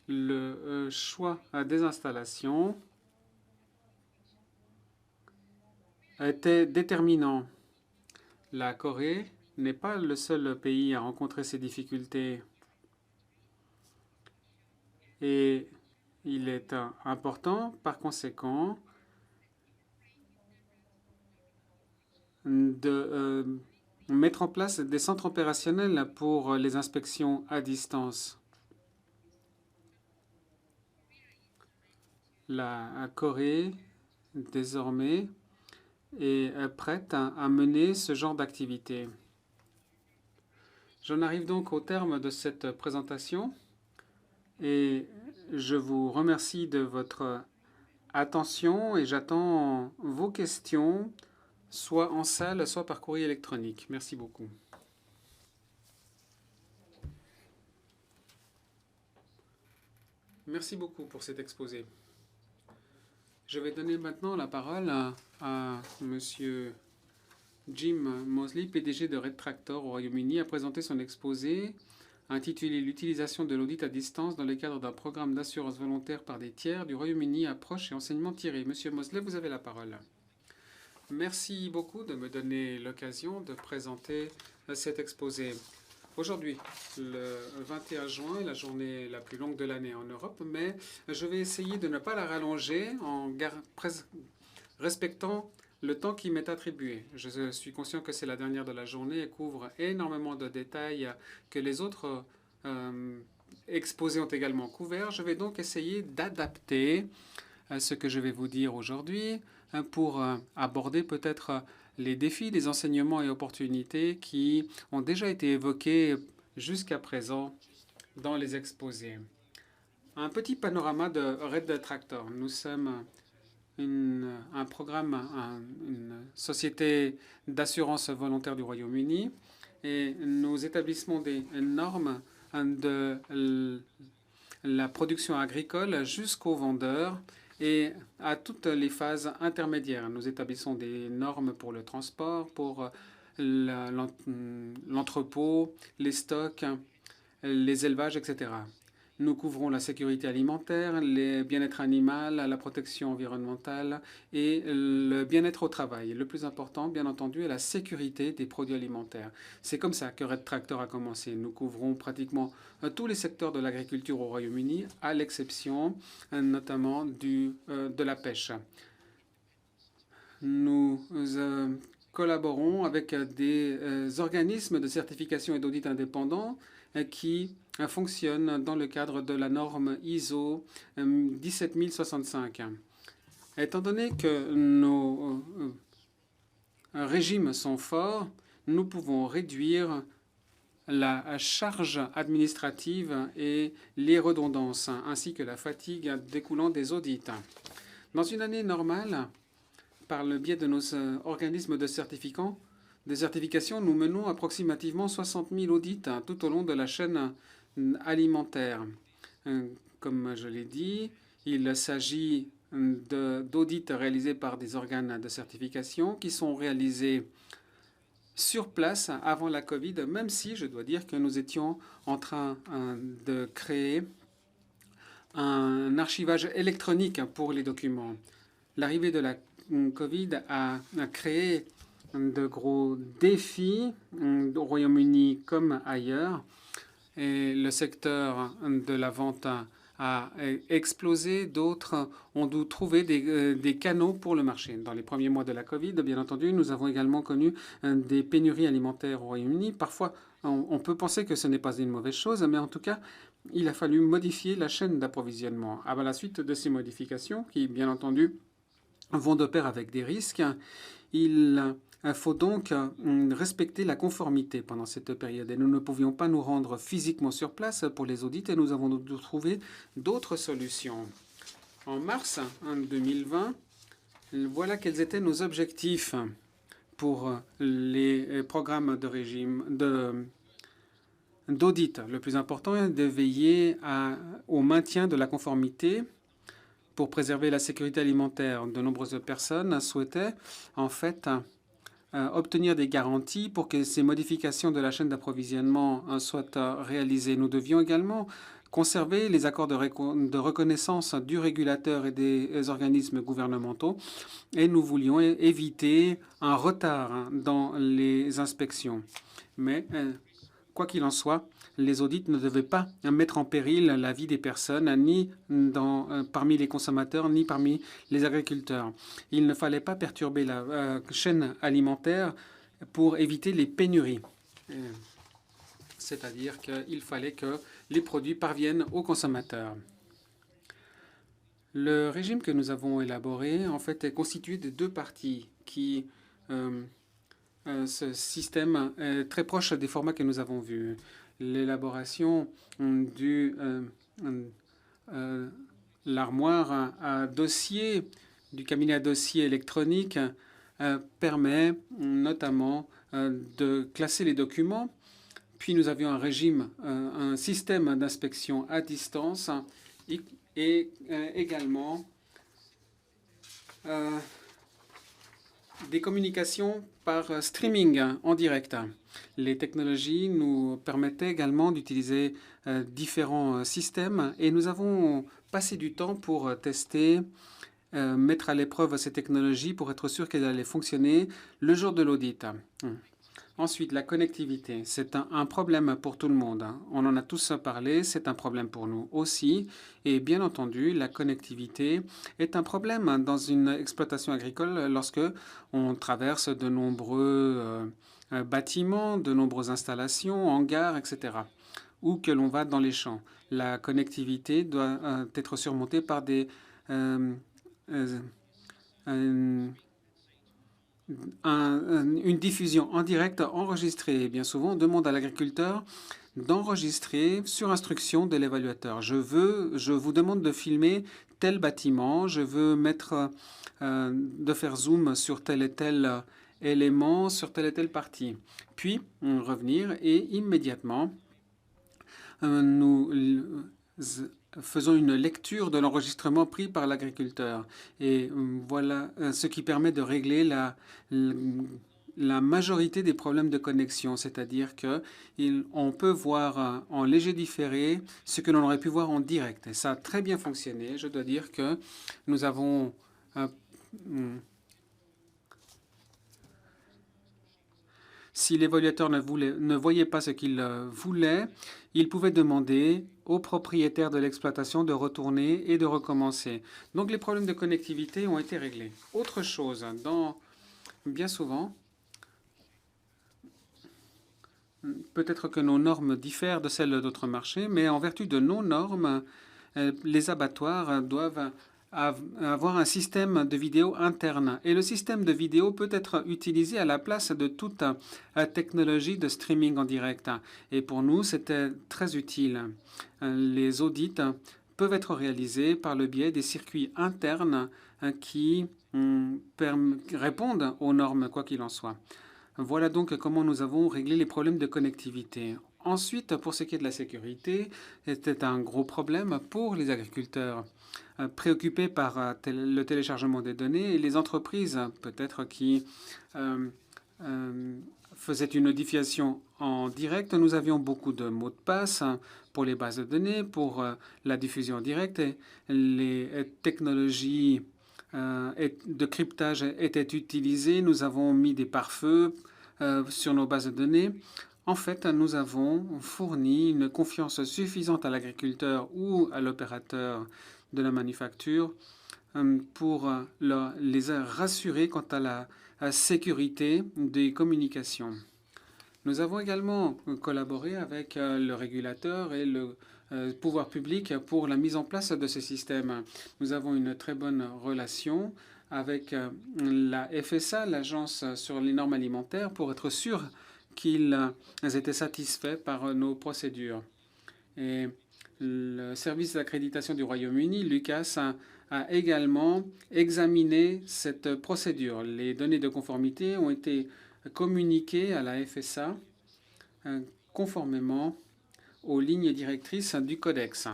le choix des installations était déterminant. La Corée n'est pas le seul pays à rencontrer ces difficultés. Et il est important, par conséquent, de mettre en place des centres opérationnels pour les inspections à distance. La Corée, désormais, est prête à mener ce genre d'activité. J'en arrive donc au terme de cette présentation et je vous remercie de votre attention et j'attends vos questions, soit en salle, soit par courrier électronique. Merci beaucoup. Merci beaucoup pour cet exposé. Je vais donner maintenant la parole à Monsieur Jim Mosley, PDG de Red Tractor au Royaume-Uni, à présenter son exposé intitulé « L'utilisation de l'audit à distance dans le cadre d'un programme d'assurance volontaire par des tiers du Royaume-Uni, approche et enseignements tirés ». Monsieur Mosley, vous avez la parole. Merci beaucoup de me donner l'occasion de présenter cet exposé. Aujourd'hui, le 21 juin est la journée la plus longue de l'année en Europe, mais je vais essayer de ne pas la rallonger en respectant le temps qui m'est attribué. Je suis conscient que c'est la dernière de la journée et couvre énormément de détails que les autres exposés ont également couvert. Je vais donc essayer d'adapter ce que je vais vous dire aujourd'hui pour aborder peut-être les défis, les enseignements et opportunités qui ont déjà été évoqués jusqu'à présent dans les exposés. Un petit panorama de Red Tractor. Nous sommes un programme, une société d'assurance volontaire du Royaume-Uni et nous établissons des normes de la production agricole jusqu'aux vendeurs et à toutes les phases intermédiaires. Nous établissons des normes pour le transport, pour l'entrepôt, les stocks, les élevages, etc. Nous couvrons la sécurité alimentaire, le bien-être animal, la protection environnementale et le bien-être au travail. Le plus important, bien entendu, est la sécurité des produits alimentaires. C'est comme ça que Red Tractor a commencé. Nous couvrons pratiquement tous les secteurs de l'agriculture au Royaume-Uni, à l'exception notamment de la pêche. Nous collaborons avec des organismes de certification et d'audit indépendants qui fonctionnent dans le cadre de la norme ISO 17065. Étant donné que nos régimes sont forts, nous pouvons réduire la charge administrative et les redondances, ainsi que la fatigue découlant des audits. Dans une année normale, par le biais de nos organismes de certification, nous menons approximativement 60 000 audits tout au long de la chaîne alimentaire. Comme je l'ai dit, il s'agit d'audits réalisés par des organes de certification qui sont réalisés sur place avant la Covid, même si je dois dire que nous étions en train de créer un archivage électronique pour les documents. L'arrivée de la Covid a créé de gros défis au Royaume-Uni comme ailleurs. Et le secteur de la vente a explosé. D'autres ont dû trouver des canaux pour le marché. Dans les premiers mois de la Covid, bien entendu, nous avons également connu des pénuries alimentaires au Royaume-Uni. Parfois, on peut penser que ce n'est pas une mauvaise chose, mais en tout cas, il a fallu modifier la chaîne d'approvisionnement. À la suite de ces modifications, qui, bien entendu, vont de pair avec des risques, il faut donc respecter la conformité pendant cette période. Et nous ne pouvions pas nous rendre physiquement sur place pour les audits et nous avons dû trouver d'autres solutions. En mars 2020, Voilà quels étaient nos objectifs pour les programmes de régime d'audit. Le plus important est de veiller au maintien de la conformité pour préserver la sécurité alimentaire. De nombreuses personnes souhaitaient en fait obtenir des garanties pour que ces modifications de la chaîne d'approvisionnement soient réalisées. Nous devions également conserver les accords de reconnaissance du régulateur et des organismes gouvernementaux et nous voulions éviter un retard dans les inspections. Mais quoi qu'il en soit, les audits ne devaient pas mettre en péril la vie des personnes, ni parmi les consommateurs, ni parmi les agriculteurs. Il ne fallait pas perturber la chaîne alimentaire pour éviter les pénuries. C'est-à-dire qu'il fallait que les produits parviennent aux consommateurs. Le régime que nous avons élaboré, en fait, est constitué de deux parties qui... ce système est très proche des formats que nous avons vus. L'élaboration de l'armoire à dossier, du cabinet à dossier électronique, permet notamment de classer les documents. Puis nous avions un régime, un système d'inspection à distance et également des communications par streaming en direct. Les technologies nous permettaient également d'utiliser différents systèmes et nous avons passé du temps pour tester, mettre à l'épreuve ces technologies pour être sûr qu'elles allaient fonctionner le jour de l'audit. Ensuite, la connectivité, c'est un problème pour tout le monde. On en a tous parlé, c'est un problème pour nous aussi. Et bien entendu, la connectivité est un problème dans une exploitation agricole lorsque on traverse de nombreux bâtiments, de nombreuses installations, hangars, etc. Ou que l'on va dans les champs. La connectivité doit être surmontée par une diffusion en direct enregistrée. Et bien souvent, on demande à l'agriculteur d'enregistrer sur instruction de l'évaluateur. Je vous demande de filmer tel bâtiment, je veux de faire zoom sur tel et tel élément, sur telle et telle partie. Puis, revenir et immédiatement, nous faisons une lecture de l'enregistrement pris par l'agriculteur. Et voilà ce qui permet de régler la majorité des problèmes de connexion, c'est-à-dire qu'on peut voir en léger différé ce que l'on aurait pu voir en direct. Et ça a très bien fonctionné. Je dois dire que nous avons... Si l'évaluateur ne voyait pas ce qu'il voulait, il pouvait demander au propriétaire de l'exploitation de retourner et de recommencer. Donc les problèmes de connectivité ont été réglés. Autre chose, bien souvent, peut-être que nos normes diffèrent de celles d'autres marchés, mais en vertu de nos normes, les abattoirs doivent avoir un système de vidéo interne. Et le système de vidéo peut être utilisé à la place de toute technologie de streaming en direct. Et pour nous, c'était très utile. Les audits peuvent être réalisés par le biais des circuits internes qui répondent aux normes, quoi qu'il en soit. Voilà donc comment nous avons réglé les problèmes de connectivité. Ensuite, pour ce qui est de la sécurité, c'était un gros problème pour les agriculteurs préoccupés par le téléchargement des données et les entreprises peut-être qui faisaient une notification en direct. Nous avions beaucoup de mots de passe pour les bases de données, pour la diffusion en direct. Et les technologies de cryptage étaient utilisées. Nous avons mis des pare-feux sur nos bases de données. En fait, nous avons fourni une confiance suffisante à l'agriculteur ou à l'opérateur de la manufacture pour les rassurer quant à la sécurité des communications. Nous avons également collaboré avec le régulateur et le pouvoir public pour la mise en place de ce système. Nous avons une très bonne relation avec la FSA, l'Agence sur les normes alimentaires, pour être sûr qu'ils étaient satisfaits par nos procédures. Et Le service d'accréditation du Royaume-Uni, Lucas, a également examiné cette procédure. Les données de conformité ont été communiquées à la FSA conformément aux lignes directrices du Codex.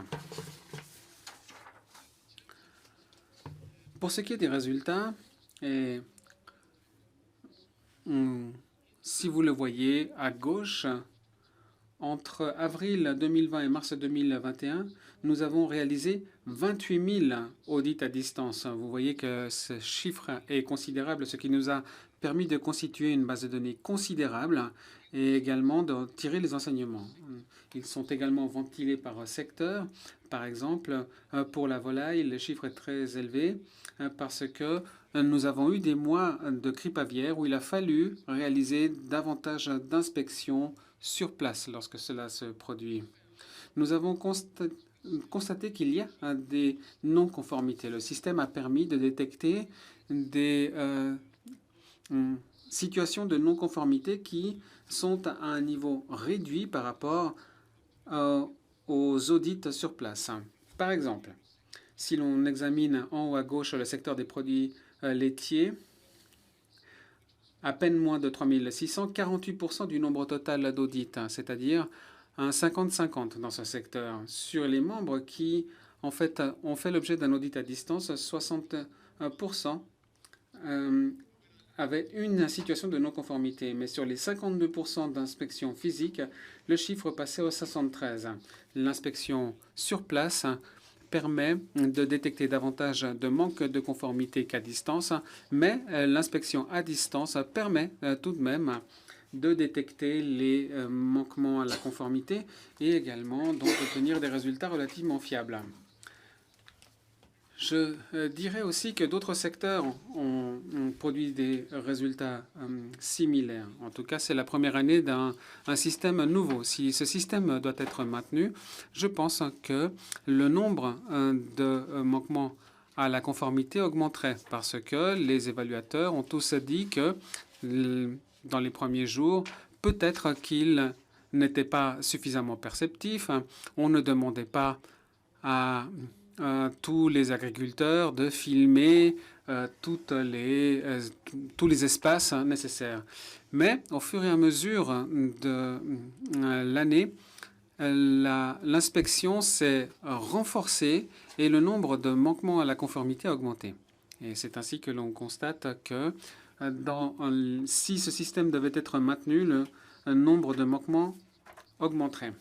Pour ce qui est des résultats, si vous le voyez à gauche, entre avril 2020 et mars 2021, nous avons réalisé 28 000 audits à distance. Vous voyez que ce chiffre est considérable, ce qui nous a permis de constituer une base de données considérable et également de tirer les enseignements. Ils sont également ventilés par secteur. Par exemple, pour la volaille, le chiffre est très élevé parce que nous avons eu des mois de grippe aviaire où il a fallu réaliser davantage d'inspections sur place lorsque cela se produit. Nous avons constaté qu'il y a des non-conformités. Le système a permis de détecter des situations de non-conformité qui sont à un niveau réduit par rapport aux audits sur place. Par exemple, si l'on examine en haut à gauche le secteur des produits laitiers, à peine moins de 3600, 48% du nombre total d'audits, c'est-à-dire un 50-50 dans ce secteur. Sur les membres qui, en fait, ont fait l'objet d'un audit à distance, 60% avaient une situation de non-conformité. Mais sur les 52% d'inspection physique, le chiffre passait au 73. L'inspection sur place permet de détecter davantage de manque de conformité qu'à distance, mais l'inspection à distance permet tout de même de détecter les manquements à la conformité et également d'obtenir des résultats relativement fiables. Je dirais aussi que d'autres secteurs ont produit des résultats similaires. En tout cas, c'est la première année d'un système nouveau. Si ce système doit être maintenu, je pense que le nombre de manquements à la conformité augmenterait parce que les évaluateurs ont tous dit que dans les premiers jours, peut-être qu'ils n'étaient pas suffisamment perceptifs. On ne demandait pas à tous les agriculteurs de filmer tous les espaces nécessaires. Mais au fur et à mesure de l'année, l'inspection s'est renforcée et le nombre de manquements à la conformité a augmenté. Et c'est ainsi que l'on constate que si ce système devait être maintenu, le nombre de manquements augmenterait.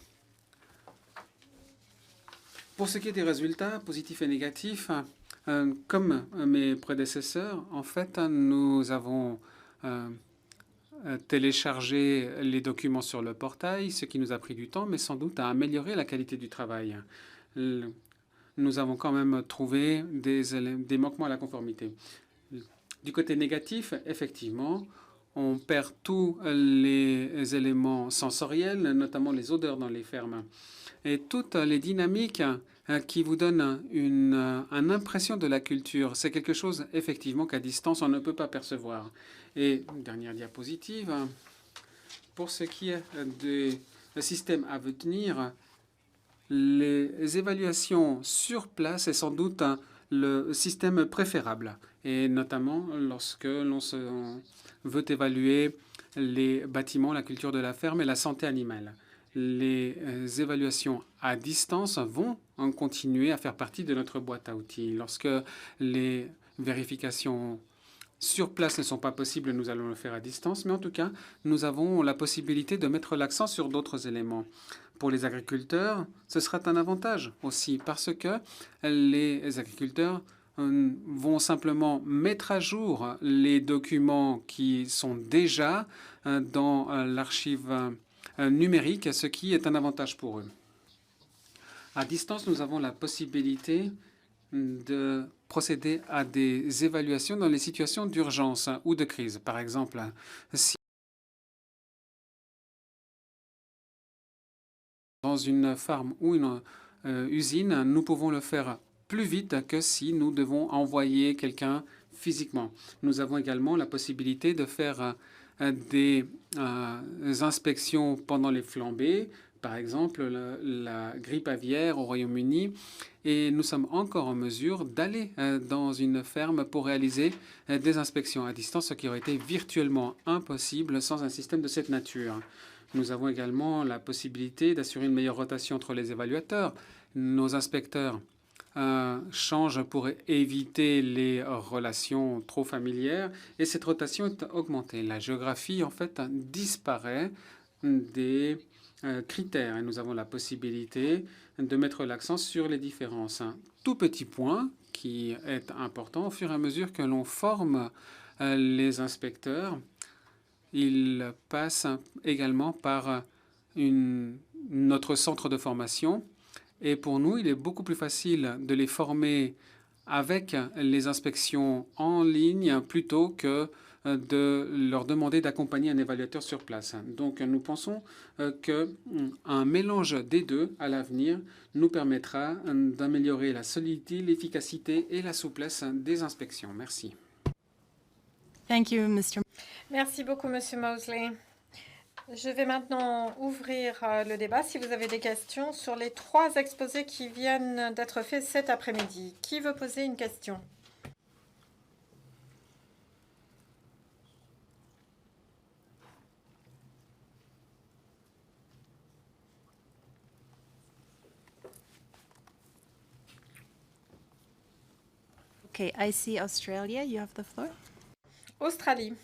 Pour ce qui est des résultats positifs et négatifs, comme mes prédécesseurs, en fait, nous avons téléchargé les documents sur le portail, ce qui nous a pris du temps, mais sans doute a amélioré la qualité du travail. Nous avons quand même trouvé des manquements à la conformité. Du côté négatif, effectivement, on perd tous les éléments sensoriels, notamment les odeurs dans les fermes. Et toutes les dynamiques qui vous donnent une impression de la culture, c'est quelque chose effectivement qu'à distance on ne peut pas percevoir. Et une dernière diapositive, pour ce qui est des systèmes à venir, les évaluations sur place est sans doute le système préférable, et notamment lorsque l'on veut évaluer les bâtiments, la culture de la ferme et la santé animale. Les évaluations à distance vont continuer à faire partie de notre boîte à outils. Lorsque les vérifications sur place ne sont pas possibles, nous allons le faire à distance. Mais en tout cas, nous avons la possibilité de mettre l'accent sur d'autres éléments. Pour les agriculteurs, ce sera un avantage aussi parce que les agriculteurs vont simplement mettre à jour les documents qui sont déjà dans l'archive numérique, ce qui est un avantage pour eux. À distance, nous avons la possibilité de procéder à des évaluations dans les situations d'urgence ou de crise. Par exemple, si dans une ferme ou une usine, nous pouvons le faire plus vite que si nous devons envoyer quelqu'un physiquement. Nous avons également la possibilité de faire des inspections pendant les flambées par exemple la grippe aviaire au Royaume-Uni, et nous sommes encore en mesure d'aller dans une ferme pour réaliser des inspections à distance, ce qui aurait été virtuellement impossible sans un système de cette nature. Nous avons également la possibilité d'assurer une meilleure rotation entre les évaluateurs. Nos inspecteurs changent pour éviter les relations trop familières et cette rotation est augmentée. La géographie, en fait, disparaît des critères et nous avons la possibilité de mettre l'accent sur les différences. Un tout petit point qui est important, au fur et à mesure que l'on forme les inspecteurs, ils passent également par notre centre de formation. Et pour nous, il est beaucoup plus facile de les former avec les inspections en ligne plutôt que de leur demander d'accompagner un évaluateur sur place. Donc nous pensons qu'un mélange des deux à l'avenir nous permettra d'améliorer la solidité, l'efficacité et la souplesse des inspections. Merci. Thank you, Mr. Merci beaucoup, Monsieur Mosley. Je vais maintenant ouvrir le débat. Si vous avez des questions sur les 3 exposés qui viennent d'être faits cet après-midi. Qui veut poser une question? Okay, I see Australia. You have the floor. Australie.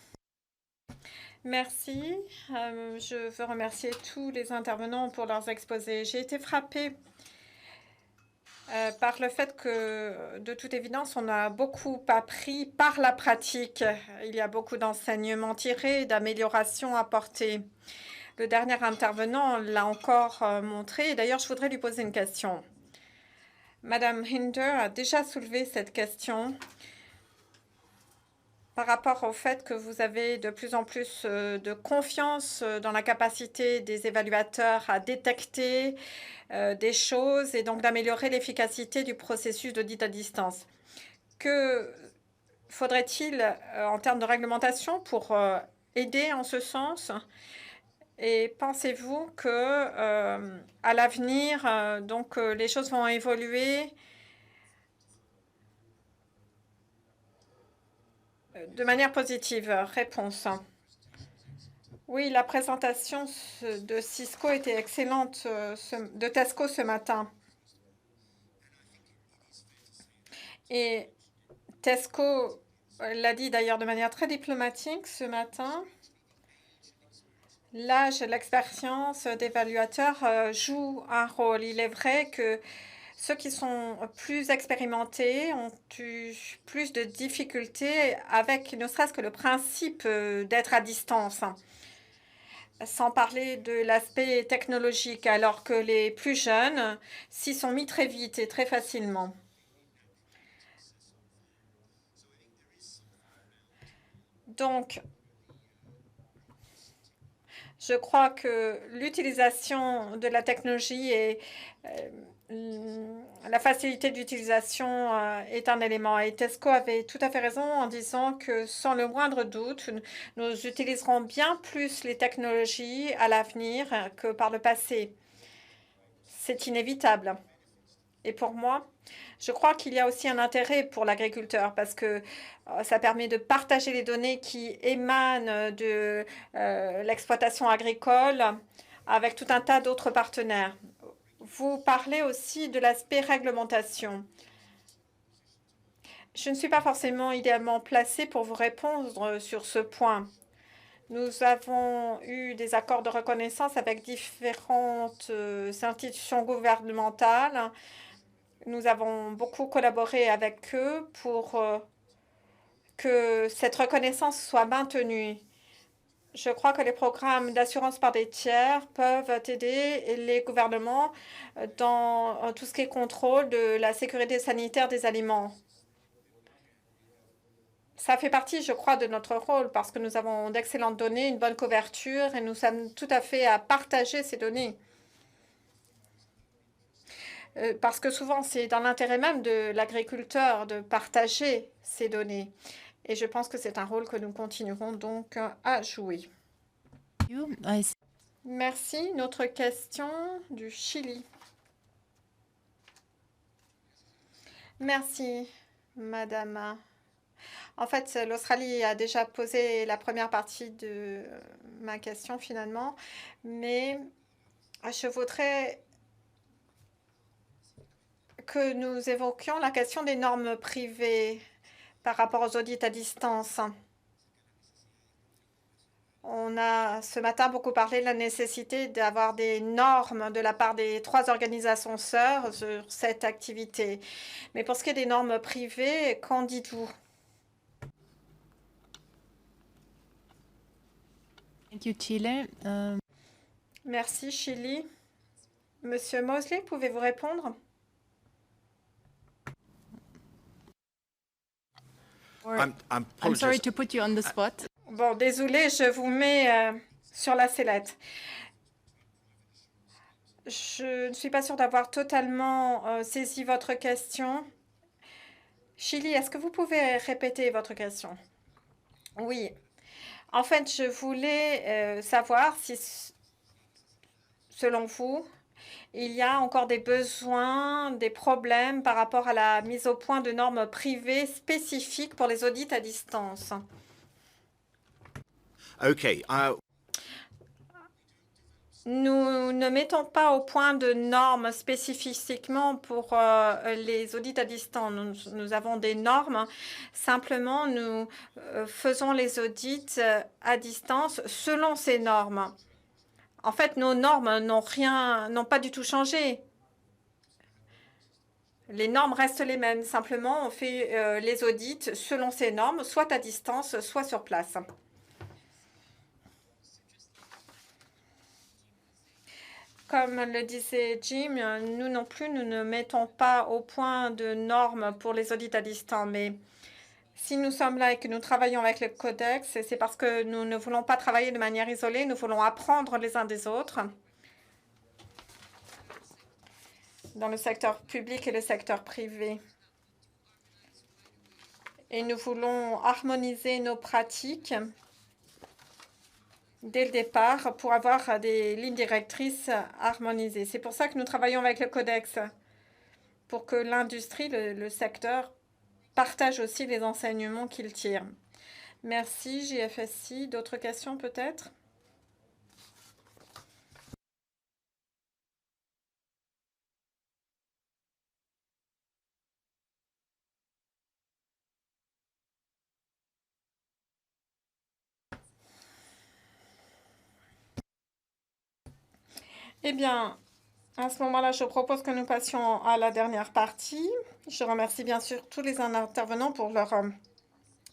Merci. Je veux remercier tous les intervenants pour leurs exposés. J'ai été frappée par le fait que, de toute évidence, on a beaucoup appris par la pratique. Il y a beaucoup d'enseignements tirés, d'améliorations apportées. Le dernier intervenant l'a encore montré. D'ailleurs, je voudrais lui poser une question. Madame Hinder a déjà soulevé cette question par rapport au fait que vous avez de plus en plus de confiance dans la capacité des évaluateurs à détecter des choses et donc d'améliorer l'efficacité du processus d'audit à distance. Que faudrait-il en termes de réglementation pour aider en ce sens? Et pensez-vous que à l'avenir, les choses vont évoluer de manière positive? Réponse. Oui, la présentation de Cisco était excellente, de Tesco ce matin. Et Tesco l'a dit d'ailleurs de manière très diplomatique ce matin. L'âge et l'expérience d'évaluateurs jouent un rôle. Il est vrai que ceux qui sont plus expérimentés ont eu plus de difficultés avec ne serait-ce que le principe d'être à distance, sans parler de l'aspect technologique, alors que les plus jeunes s'y sont mis très vite et très facilement. Donc, je crois que l'utilisation de la technologie et la facilité d'utilisation est un élément. Et Tesco avait tout à fait raison en disant que sans le moindre doute, nous utiliserons bien plus les technologies à l'avenir que par le passé. C'est inévitable. Et pour moi, je crois qu'il y a aussi un intérêt pour l'agriculteur parce que ça permet de partager les données qui émanent de l'exploitation agricole avec tout un tas d'autres partenaires. Vous parlez aussi de l'aspect réglementation. Je ne suis pas forcément idéalement placée pour vous répondre sur ce point. Nous avons eu des accords de reconnaissance avec différentes institutions gouvernementales. Nous avons beaucoup collaboré avec eux pour que cette reconnaissance soit maintenue. Je crois que les programmes d'assurance par des tiers peuvent aider les gouvernements dans tout ce qui est contrôle de la sécurité sanitaire des aliments. Ça fait partie, je crois, de notre rôle parce que nous avons d'excellentes données, une bonne couverture et nous sommes tout à fait à partager ces données. Parce que souvent, c'est dans l'intérêt même de l'agriculteur de partager ces données. Et je pense que c'est un rôle que nous continuerons donc à jouer. Merci. Une autre question du Chili. Merci, madame. En fait, l'Australie a déjà posé la première partie de ma question finalement, mais je voudrais que nous évoquions la question des normes privées par rapport aux audits à distance. On a ce matin beaucoup parlé de la nécessité d'avoir des normes de la part des 3 organisations sœurs sur cette activité. Mais pour ce qui est des normes privées, qu'en dites-vous? Thank you, Chile. Merci, Chili. Monsieur Mosley, pouvez-vous répondre? I'm sorry to put you on the spot. Bon, désolé, je vous mets sur la sellette. Je ne suis pas sûre d'avoir totalement saisi votre question. Chili, est-ce que vous pouvez répéter votre question? Oui. En fait, je voulais savoir si, selon vous, il y a encore des besoins, des problèmes par rapport à la mise au point de normes privées spécifiques pour les audits à distance. Okay. Nous ne mettons pas au point de normes spécifiquement pour les audits à distance. Nous avons des normes. Simplement, nous faisons les audits à distance selon ces normes. En fait, nos normes n'ont pas du tout changé. Les normes restent les mêmes. Simplement, on fait les audits selon ces normes, soit à distance, soit sur place. Comme le disait Jim, nous non plus, nous ne mettons pas au point de normes pour les audits à distance. Mais si nous sommes là et que nous travaillons avec le Codex, c'est parce que nous ne voulons pas travailler de manière isolée. Nous voulons apprendre les uns des autres dans le secteur public et le secteur privé. Et nous voulons harmoniser nos pratiques dès le départ pour avoir des lignes directrices harmonisées. C'est pour ça que nous travaillons avec le Codex, pour que l'industrie, le secteur, partage aussi les enseignements qu'il tire. Merci, JFSI. D'autres questions peut-être? Eh bien, à ce moment-là, je propose que nous passions à la dernière partie. Je remercie bien sûr tous les intervenants pour leurs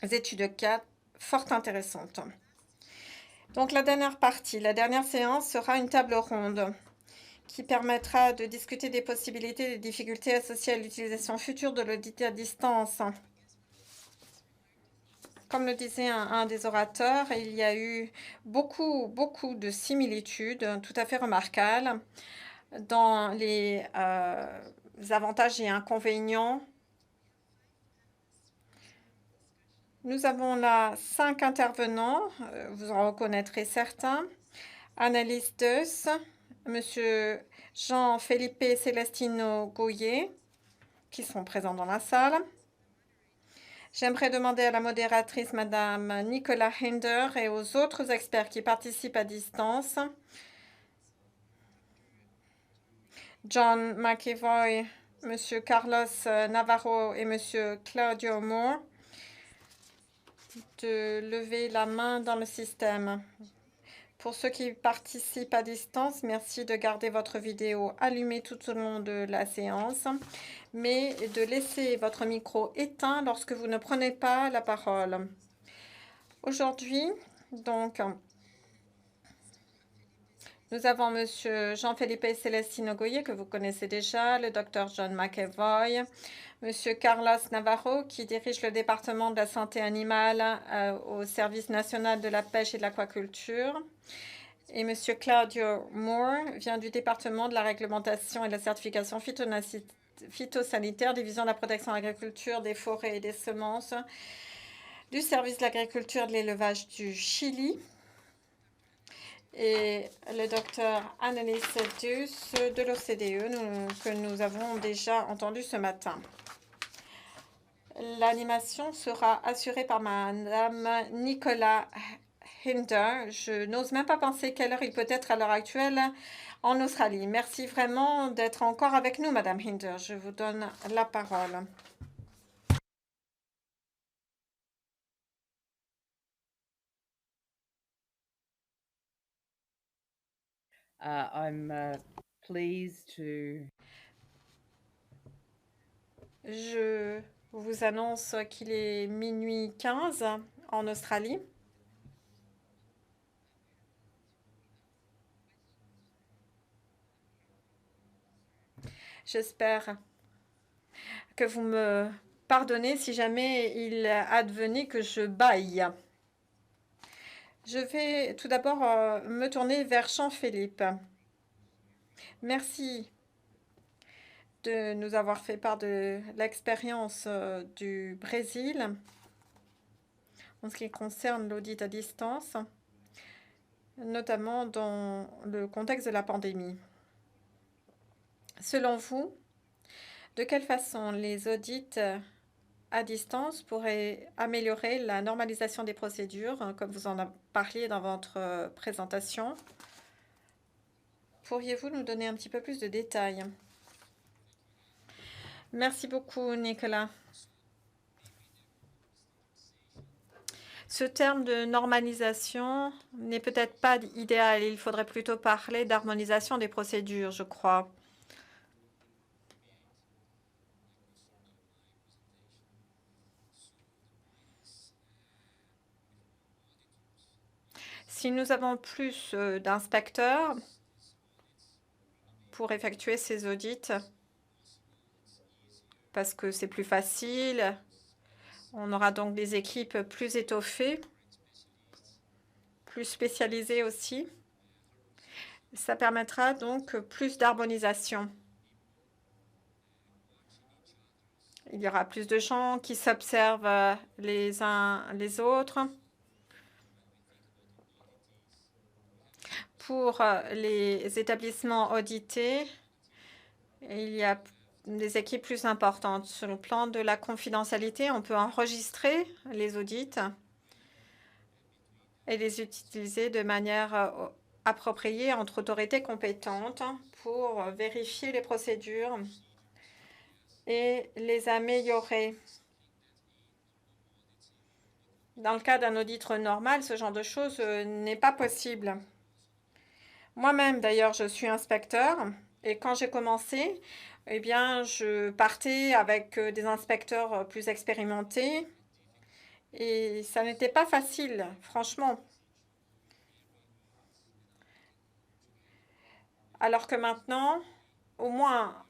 études de cas fort intéressantes. Donc, la dernière partie, la dernière séance sera une table ronde qui permettra de discuter des possibilités et des difficultés associées à l'utilisation future de l'audit à distance. Comme le disait un des orateurs, il y a eu beaucoup de similitudes tout à fait remarquables dans les avantages et inconvénients. Nous avons là 5 intervenants, vous en reconnaîtrez certains. Annalise Deus, Monsieur Jean-Felipe Celestino Goyer, qui sont présents dans la salle. J'aimerais demander à la modératrice, Madame Nicola Hinder, et aux autres experts qui participent à distance, John McEvoy, Monsieur Carlos Navarro et Monsieur Claudio Moore, de lever la main dans le système. Pour ceux qui participent à distance, merci de garder votre vidéo allumée tout au long de la séance, mais de laisser votre micro éteint lorsque vous ne prenez pas la parole. Aujourd'hui, donc, nous avons Monsieur Jean-Philippe Celestino Goyer, que vous connaissez déjà, le Dr John McEvoy, Monsieur Carlos Navarro, qui dirige le département de la santé animale au Service national de la pêche et de l'aquaculture. Et Monsieur Claudio Moore vient du département de la réglementation et de la certification phytosanitaire, division de la protection de l'agriculture, des forêts et des semences, du service de l'agriculture et de l'élevage du Chili. et le docteur Annelies Dus de l'OCDE que nous avons déjà entendu ce matin. L'animation sera assurée par Madame Nicola Hinder. Je n'ose même pas penser quelle heure il peut être à l'heure actuelle en Australie. Merci vraiment d'être encore avec nous, Madame Hinder. Je vous donne la parole. I'm pleased to. Je vous annonce qu'il est minuit 15 en Australie. J'espère que vous me pardonnez si jamais il advenait que je bâille. Je vais tout d'abord me tourner vers Jean-Philippe. Merci de nous avoir fait part de l'expérience du Brésil en ce qui concerne l'audit à distance, notamment dans le contexte de la pandémie. Selon vous, de quelle façon les audits à distance pourraient améliorer la normalisation des procédures, comme vous en parliez dans votre présentation? Pourriez-vous nous donner un petit peu plus de détails? Merci beaucoup, Nicolas. Ce terme de normalisation n'est peut-être pas idéal. Il faudrait plutôt parler d'harmonisation des procédures, je crois. Si nous avons plus d'inspecteurs pour effectuer ces audits, parce que c'est plus facile, on aura donc des équipes plus étoffées, plus spécialisées aussi. Ça permettra donc plus d'harmonisation. Il y aura plus de gens qui s'observent les uns les autres. Pour les établissements audités, il y a des équipes plus importantes. Sur le plan de la confidentialité, on peut enregistrer les audits et les utiliser de manière appropriée entre autorités compétentes pour vérifier les procédures et les améliorer. Dans le cas d'un audit normal, ce genre de choses n'est pas possible. Moi-même, d'ailleurs, je suis inspecteur et quand j'ai commencé, eh bien, je partais avec des inspecteurs plus expérimentés et ça n'était pas facile, franchement. Alors que maintenant, au moins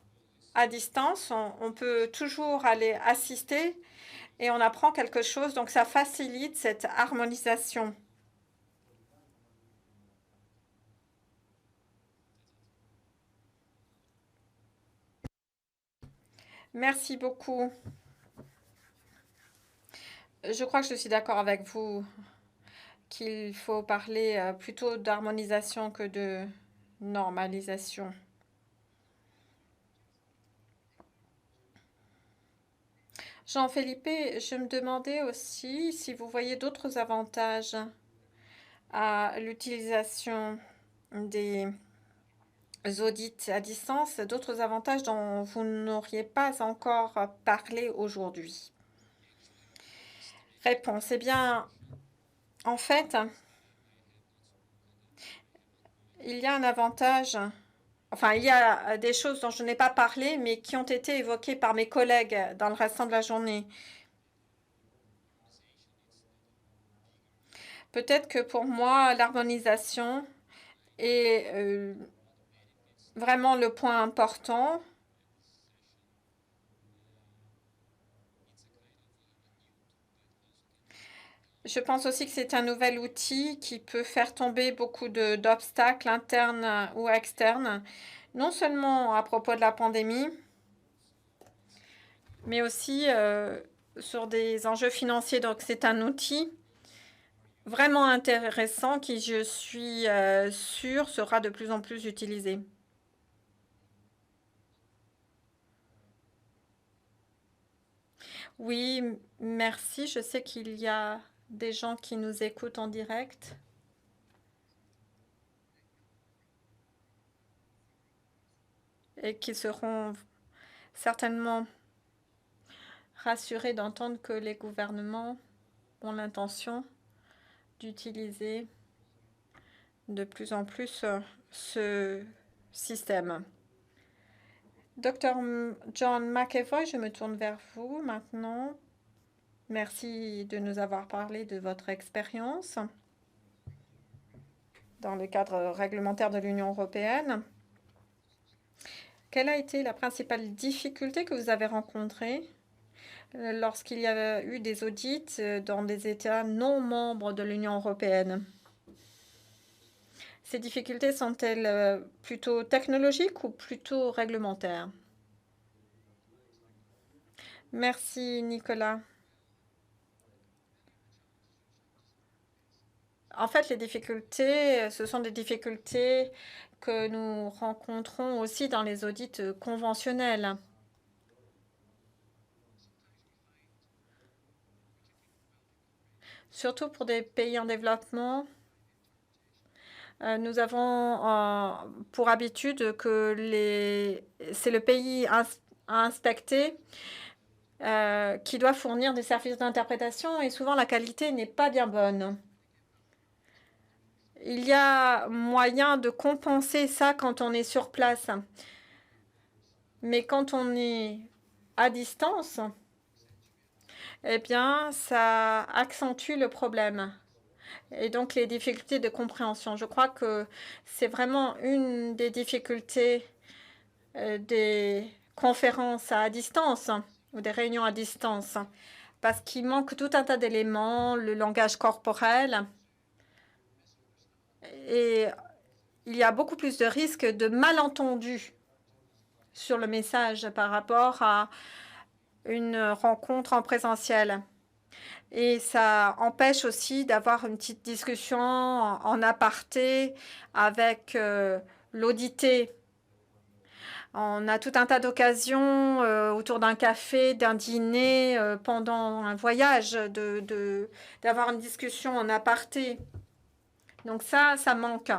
à distance, on peut toujours aller assister et on apprend quelque chose, donc ça facilite cette harmonisation. Merci beaucoup. Je crois que je suis d'accord avec vous qu'il faut parler plutôt d'harmonisation que de normalisation. Jean-Philippe, je me demandais aussi si vous voyez d'autres avantages à l'utilisation des audits à distance, d'autres avantages dont vous n'auriez pas encore parlé aujourd'hui. Réponse. Eh bien, en fait, il y a un avantage, enfin, il y a des choses dont je n'ai pas parlé, mais qui ont été évoquées par mes collègues dans le restant de la journée. Peut-être que pour moi, l'harmonisation est vraiment le point important. Je pense aussi que c'est un nouvel outil qui peut faire tomber beaucoup d'obstacles internes ou externes, non seulement à propos de la pandémie, mais aussi sur des enjeux financiers. Donc c'est un outil vraiment intéressant qui, je suis sûre, sera de plus en plus utilisé. Oui, merci. Je sais qu'il y a des gens qui nous écoutent en direct. Et qui seront certainement rassurés d'entendre que les gouvernements ont l'intention d'utiliser de plus en plus ce système. Dr John McEvoy, je me tourne vers vous maintenant. Merci de nous avoir parlé de votre expérience dans le cadre réglementaire de l'Union européenne. Quelle a été la principale difficulté que vous avez rencontrée lorsqu'il y a eu des audits dans des États non membres de l'Union européenne? Ces difficultés sont-elles plutôt technologiques ou plutôt réglementaires? Merci, Nicolas. En fait, les difficultés, ce sont des difficultés que nous rencontrons aussi dans les audits conventionnels. Surtout pour des pays en développement, nous avons pour habitude que c'est le pays à inspecter qui doit fournir des services d'interprétation et souvent la qualité n'est pas bien bonne. Il y a moyen de compenser ça quand on est sur place. Mais quand on est à distance, eh bien, ça accentue le problème. Et donc, les difficultés de compréhension. Je crois que c'est vraiment une des difficultés des conférences à distance ou des réunions à distance. Parce qu'il manque tout un tas d'éléments, le langage corporel. Et il y a beaucoup plus de risques de malentendus sur le message par rapport à une rencontre en présentiel. Et ça empêche aussi d'avoir une petite discussion en aparté avec l'audité. On a tout un tas d'occasions autour d'un café, d'un dîner, pendant un voyage, d'avoir une discussion en aparté. Donc ça manque.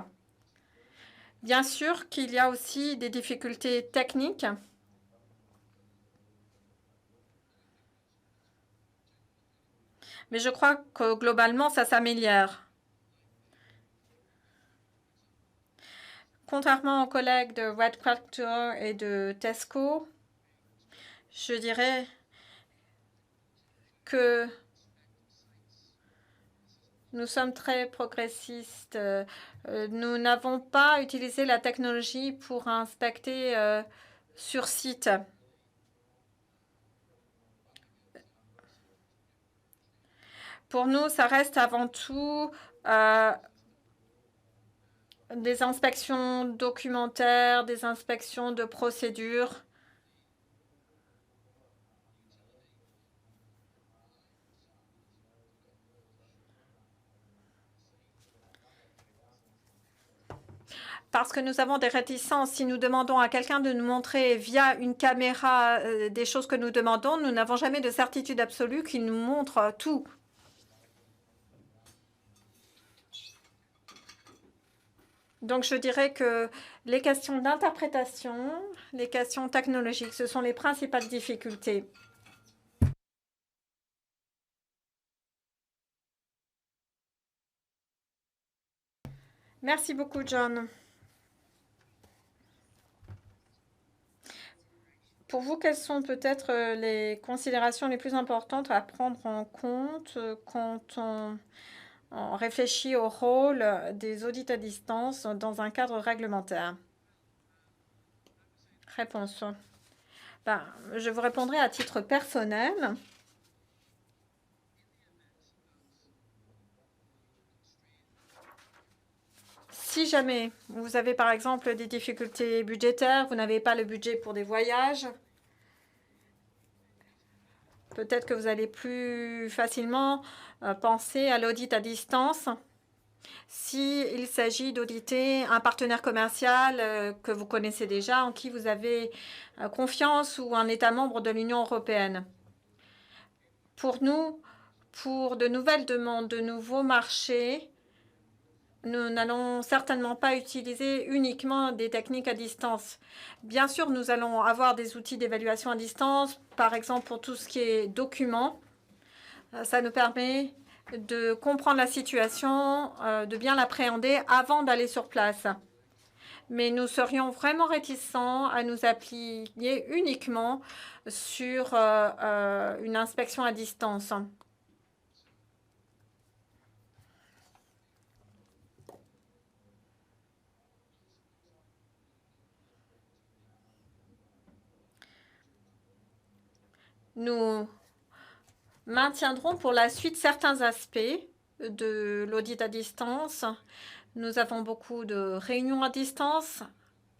Bien sûr qu'il y a aussi des difficultés techniques. Mais je crois que globalement, ça s'améliore. Contrairement aux collègues de Red Tractor et de Tesco, je dirais que nous sommes très progressistes. Nous n'avons pas utilisé la technologie pour inspecter sur site. Pour nous, ça reste avant tout des inspections documentaires, des inspections de procédures. Parce que nous avons des réticences. Si nous demandons à quelqu'un de nous montrer via une caméra des choses que nous demandons, nous n'avons jamais de certitude absolue qu'il nous montre tout. Donc, je dirais que les questions d'interprétation, les questions technologiques, ce sont les principales difficultés. Merci beaucoup, John. Pour vous, quelles sont peut-être les considérations les plus importantes à prendre en compte quand on réfléchit au rôle des audits à distance dans un cadre réglementaire? Réponse. Je vous répondrai à titre personnel. Si jamais vous avez par exemple des difficultés budgétaires, vous n'avez pas le budget pour des voyages, Peut-être que vous allez plus facilement penser à l'audit à distance s'il s'agit d'auditer un partenaire commercial que vous connaissez déjà, en qui vous avez confiance, ou un État membre de l'Union européenne. Pour nous, pour de nouvelles demandes, de nouveaux marchés, nous n'allons certainement pas utiliser uniquement des techniques à distance. Bien sûr, nous allons avoir des outils d'évaluation à distance, par exemple pour tout ce qui est documents. Ça nous permet de comprendre la situation, de bien l'appréhender avant d'aller sur place. Mais nous serions vraiment réticents à nous appuyer uniquement sur une inspection à distance. Nous maintiendrons pour la suite certains aspects de l'audit à distance. Nous avons beaucoup de réunions à distance,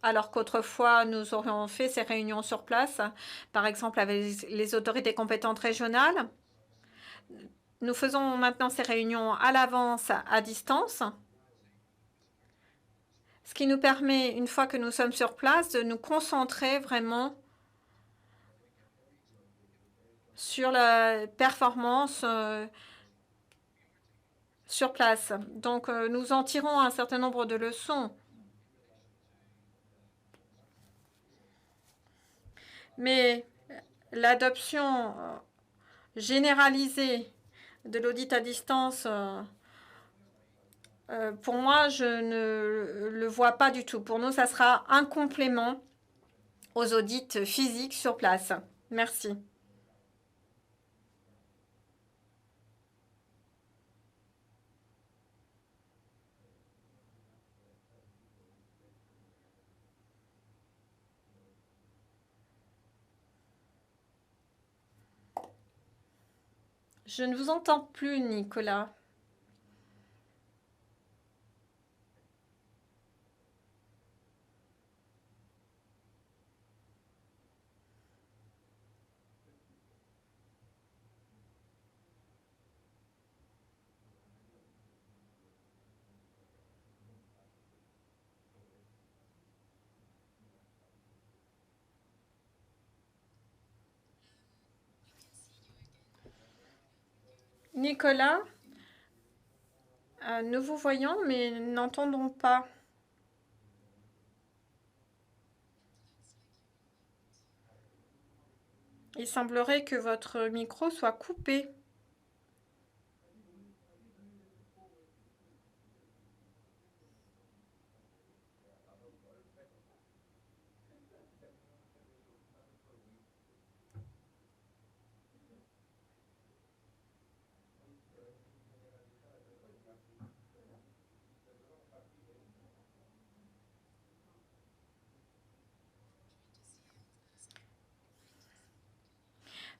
alors qu'autrefois, nous aurions fait ces réunions sur place, par exemple avec les autorités compétentes régionales. Nous faisons maintenant ces réunions à l'avance à distance, ce qui nous permet, une fois que nous sommes sur place, de nous concentrer vraiment sur la performance sur place. Donc, nous en tirons un certain nombre de leçons. Mais l'adoption généralisée de l'audit à distance, pour moi, je ne le vois pas du tout. Pour nous, ça sera un complément aux audits physiques sur place. Merci. Je ne vous entends plus, Nicolas. Nicolas, nous vous voyons, mais n'entendons pas. Il semblerait que votre micro soit coupé.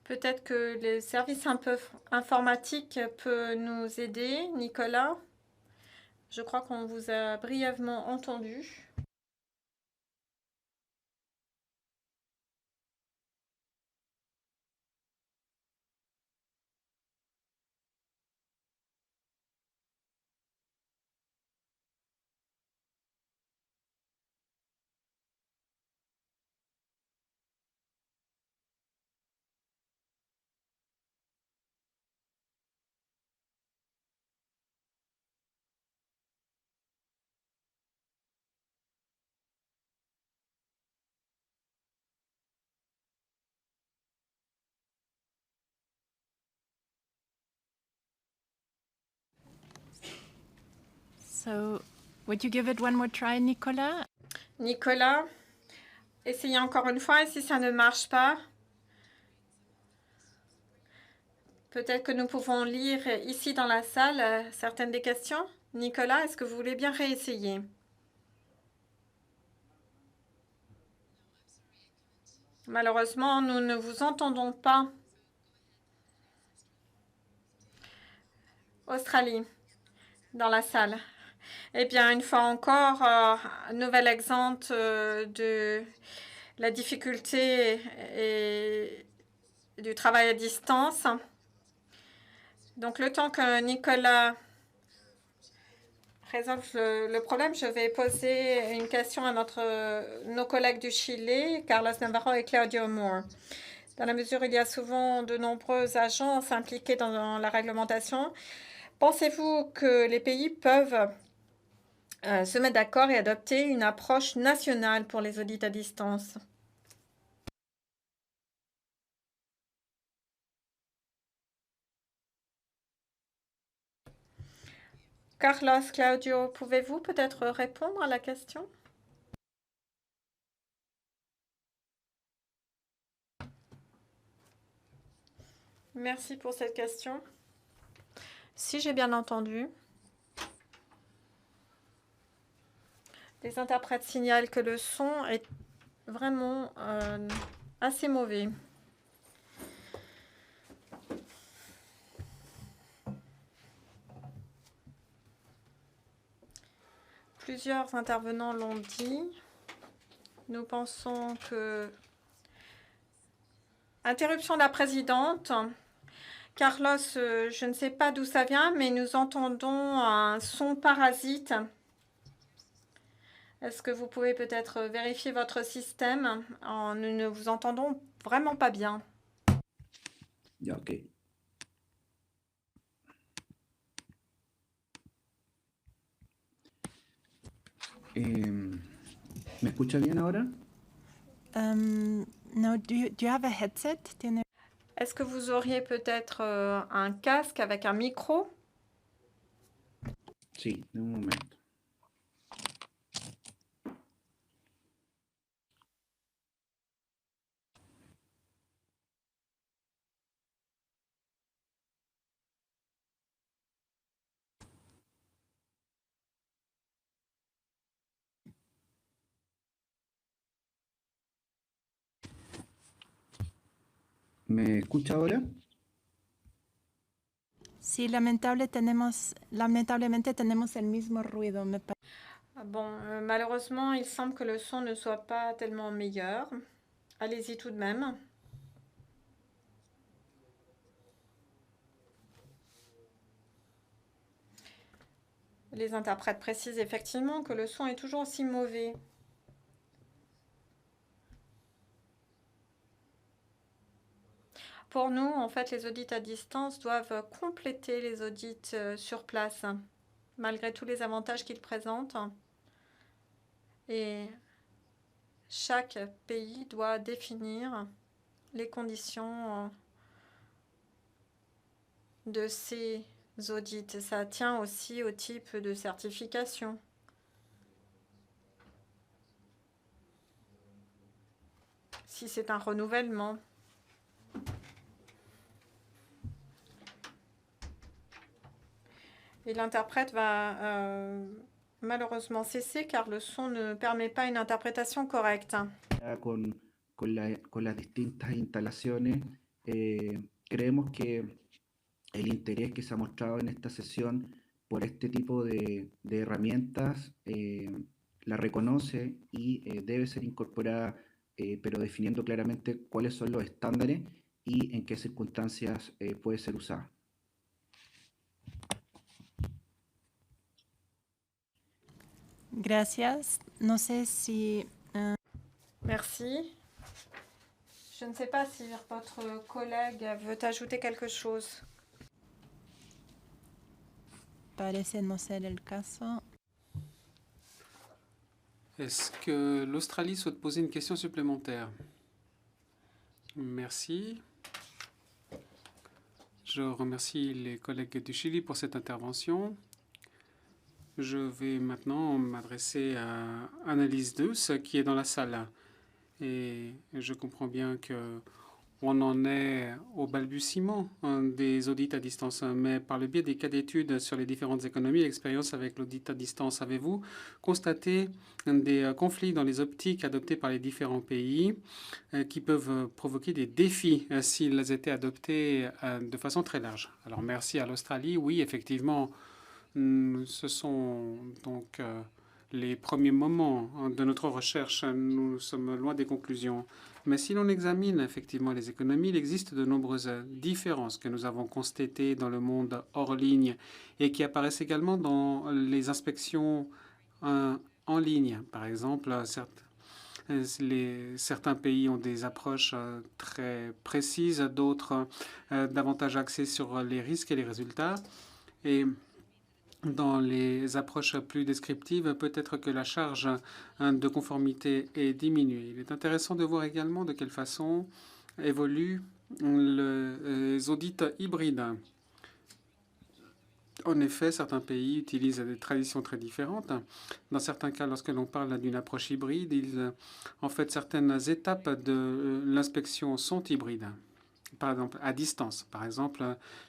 Peut-être que le service un peu informatique peut nous aider, Nicolas. Je crois qu'on vous a brièvement entendu. So, would you give it one more try, Nicolas? Nicolas, essayez encore une fois, et si ça ne marche pas, peut-être que nous pouvons lire ici dans la salle certaines des questions. Nicolas, est-ce que vous voulez bien réessayer? Malheureusement, nous ne vous entendons pas. Australie, dans la salle. Eh bien, une fois encore, un nouvel exemple de la difficulté du travail à distance. Donc, le temps que Nicolas résolve le problème, je vais poser une question à nos collègues du Chili, Carlos Navarro et Claudio Moore. Dans la mesure où il y a souvent de nombreuses agences impliquées dans la réglementation, pensez-vous que les pays peuvent se mettre d'accord et adopter une approche nationale pour les audits à distance? Carlos, Claudio, pouvez-vous peut-être répondre à la question? Merci pour cette question. Si j'ai bien entendu, les interprètes signalent que le son est vraiment assez mauvais. Plusieurs intervenants l'ont dit. Nous pensons que... Interruption de la présidente. Carlos, je ne sais pas d'où ça vient, mais nous entendons un son parasite. Est-ce que vous pouvez peut-être vérifier votre système? Nous ne vous entendons vraiment pas bien. Ya, ok. ¿Me escucha bien ahora? No, do you have a headset? ¿Tiene... Est-ce que vous auriez peut-être un casque avec un micro? Sí, de un momento. ¿Me escucha ahora? Sí, lamentablemente tenemos el mismo ruido. Bon, malheureusement, il semble que le son ne soit pas tellement meilleur. Allez-y tout de même. Les interprètes précisent effectivement que le son est toujours aussi mauvais. Pour nous, en fait, les audits à distance doivent compléter les audits sur place, malgré tous les avantages qu'ils présentent. Et chaque pays doit définir les conditions de ces audits. Ça tient aussi au type de certification. Si c'est un renouvellement. Et l'interprète va malheureusement cesser car le son ne permet pas une interprétation correcte. Con las distintas instalaciones, creemos que el interés que se ha mostrado en esta sesión por este tipo de herramientas la reconoce y debe ser incorporada, pero definiendo claramente cuáles son los estándares y en qué circunstancias puede ser usada. Gracias. No sé si... Merci. Je ne sais pas si votre collègue veut ajouter quelque chose. Parece no ser el caso. Est-ce que l'Australie souhaite poser une question supplémentaire? Merci. Je remercie les collègues du Chili pour cette intervention. Je vais maintenant m'adresser à Annalise Douce qui est dans la salle. Et je comprends bien qu'on en est au balbutiement des audits à distance. Mais par le biais des cas d'études sur les différentes économies et expériences avec l'audit à distance, avez-vous constaté des conflits dans les optiques adoptées par les différents pays qui peuvent provoquer des défis s'ils étaient adoptés de façon très large? Alors merci à l'Australie. Oui, effectivement, ce sont donc les premiers moments de notre recherche. Nous sommes loin des conclusions. Mais si l'on examine effectivement les économies, il existe de nombreuses différences que nous avons constatées dans le monde hors ligne et qui apparaissent également dans les inspections en ligne. Par exemple, certains pays ont des approches très précises, d'autres davantage axées sur les risques et les résultats. Et dans les approches plus descriptives, peut-être que la charge de conformité est diminuée. Il est intéressant de voir également de quelle façon évoluent les audits hybrides. En effet, certains pays utilisent des traditions très différentes. Dans certains cas, lorsque l'on parle d'une approche hybride, en fait, certaines étapes de l'inspection sont hybrides. Par exemple, à distance. Par exemple,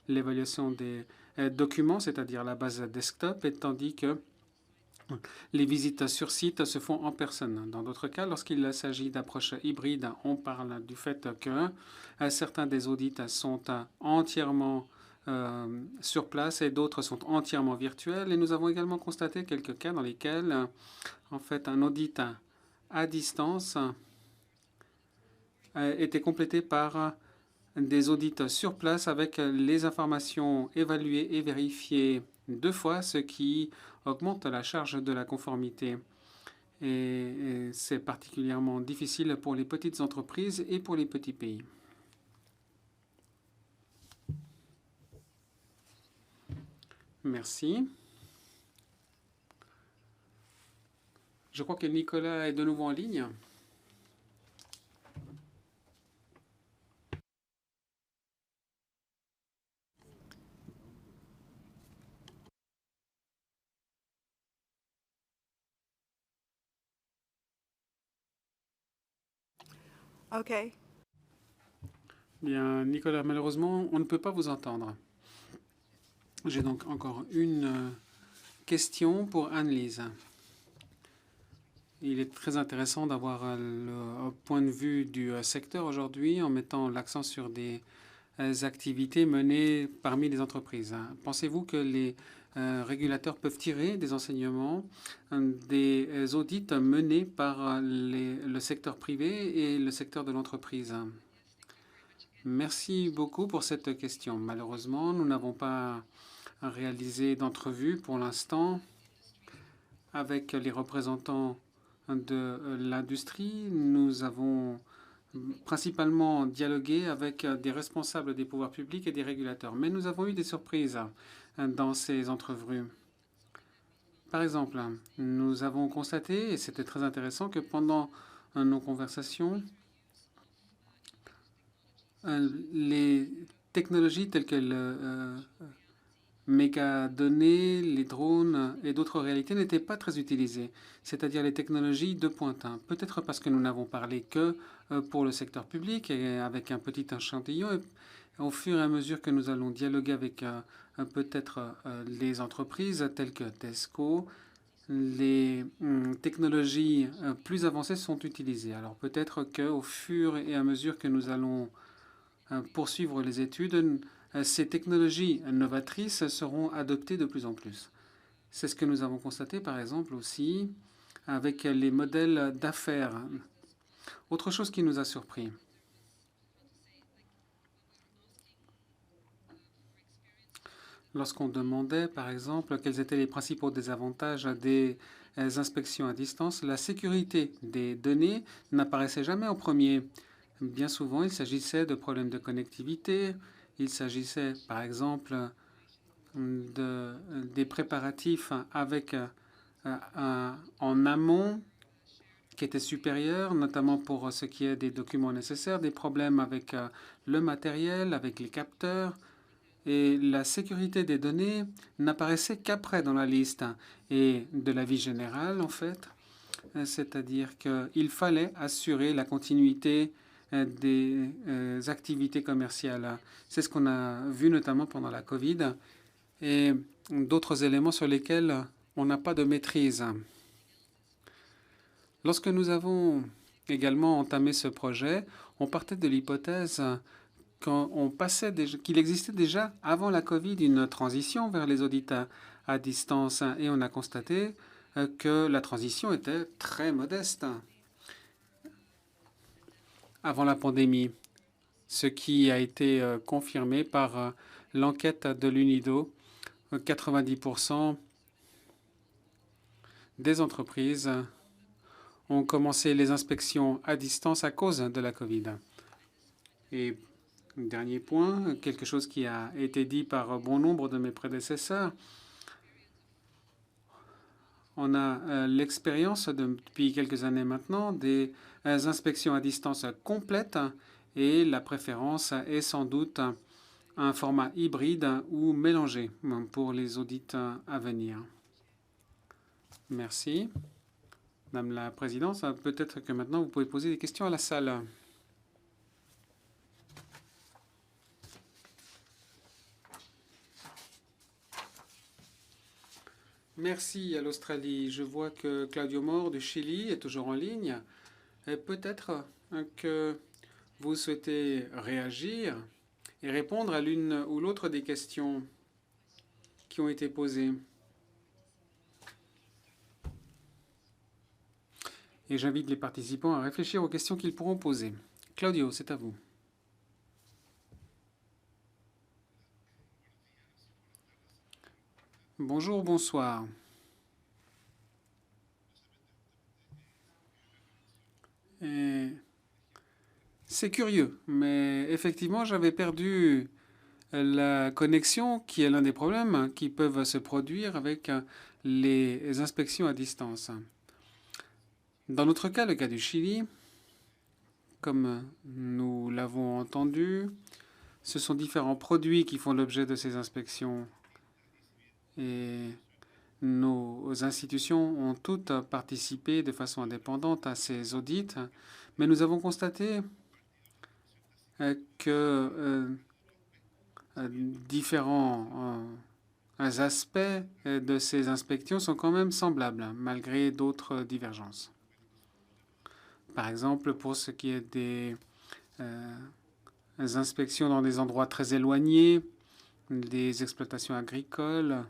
l'évaluation des documents, c'est-à-dire la base desktop, et tandis que les visites sur site se font en personne. Dans d'autres cas, lorsqu'il s'agit d'approches hybrides, on parle du fait que certains des audits sont entièrement sur place et d'autres sont entièrement virtuels. Et nous avons également constaté quelques cas dans lesquels, en fait, un audit à distance était complété par des audits sur place avec les informations évaluées et vérifiées 2 fois, ce qui augmente la charge de la conformité. Et c'est particulièrement difficile pour les petites entreprises et pour les petits pays. Merci. Je crois que Nicolas est de nouveau en ligne. OK. Bien, Nicolas, malheureusement, on ne peut pas vous entendre. J'ai donc encore une question pour Anne-Lise. Il est très intéressant d'avoir le point de vue du secteur aujourd'hui en mettant l'accent sur des activités menées parmi les entreprises. Pensez-vous que les régulateurs peuvent tirer des enseignements des audits menés par le secteur privé et le secteur de l'entreprise? Merci beaucoup pour cette question. Malheureusement, nous n'avons pas réalisé d'entrevue pour l'instant avec les représentants de l'industrie. Nous avons principalement dialogué avec des responsables des pouvoirs publics et des régulateurs. Mais nous avons eu des surprises dans ces entrevues. Par exemple, nous avons constaté, et c'était très intéressant, que pendant nos conversations, les technologies telles que le mégadonnées, les drones et d'autres réalités n'étaient pas très utilisées, c'est-à-dire les technologies de pointe. Peut-être parce que nous n'avons parlé que pour le secteur public et avec un petit échantillon. Et au fur et à mesure que nous allons dialoguer avec peut-être les entreprises telles que Tesco, les technologies plus avancées sont utilisées. Alors peut-être qu'au fur et à mesure que nous allons poursuivre les études, ces technologies novatrices seront adoptées de plus en plus. C'est ce que nous avons constaté, par exemple, aussi avec les modèles d'affaires. Autre chose qui nous a surpris. Lorsqu'on demandait, par exemple, quels étaient les principaux désavantages des inspections à distance, la sécurité des données n'apparaissait jamais en premier. Bien souvent, il s'agissait de problèmes de connectivité. Il s'agissait, par exemple, des préparatifs avec en amont qui étaient supérieurs, notamment pour ce qui est des documents nécessaires, des problèmes avec le matériel, avec les capteurs. Et la sécurité des données n'apparaissait qu'après dans la liste. Et de la vie générale, en fait, c'est-à-dire qu'il fallait assurer la continuité des activités commerciales. C'est ce qu'on a vu notamment pendant la Covid et d'autres éléments sur lesquels on n'a pas de maîtrise. Lorsque nous avons également entamé ce projet, on partait de l'hypothèse qu'il existait déjà avant la Covid une transition vers les audits à distance et on a constaté que la transition était très modeste. avant la pandémie, ce qui a été confirmé par l'enquête de l'UNIDO. 90% des entreprises ont commencé les inspections à distance à cause de la Covid. Et dernier point, quelque chose qui a été dit par bon nombre de mes prédécesseurs. On a l'expérience depuis quelques années maintenant des inspections à distance complètes et la préférence est sans doute un format hybride ou mélangé pour les audits à venir. Merci. Madame la Présidente, peut-être que maintenant vous pouvez poser des questions à la salle. Merci à l'Australie. Je vois que Claudio Mor du Chili est toujours en ligne. Peut-être que vous souhaitez réagir et répondre à l'une ou l'autre des questions qui ont été posées. Et j'invite les participants à réfléchir aux questions qu'ils pourront poser. Claudio, c'est à vous. Bonjour, bonsoir. C'est curieux, mais effectivement, j'avais perdu la connexion, qui est l'un des problèmes qui peuvent se produire avec les inspections à distance. Dans notre cas, le cas du Chili, comme nous l'avons entendu, ce sont différents produits qui font l'objet de ces inspections. Et nos institutions ont toutes participé de façon indépendante à ces audits, mais nous avons constaté que différents aspects de ces inspections sont quand même semblables, malgré d'autres divergences. Par exemple, pour ce qui est des inspections dans des endroits très éloignés, des exploitations agricoles,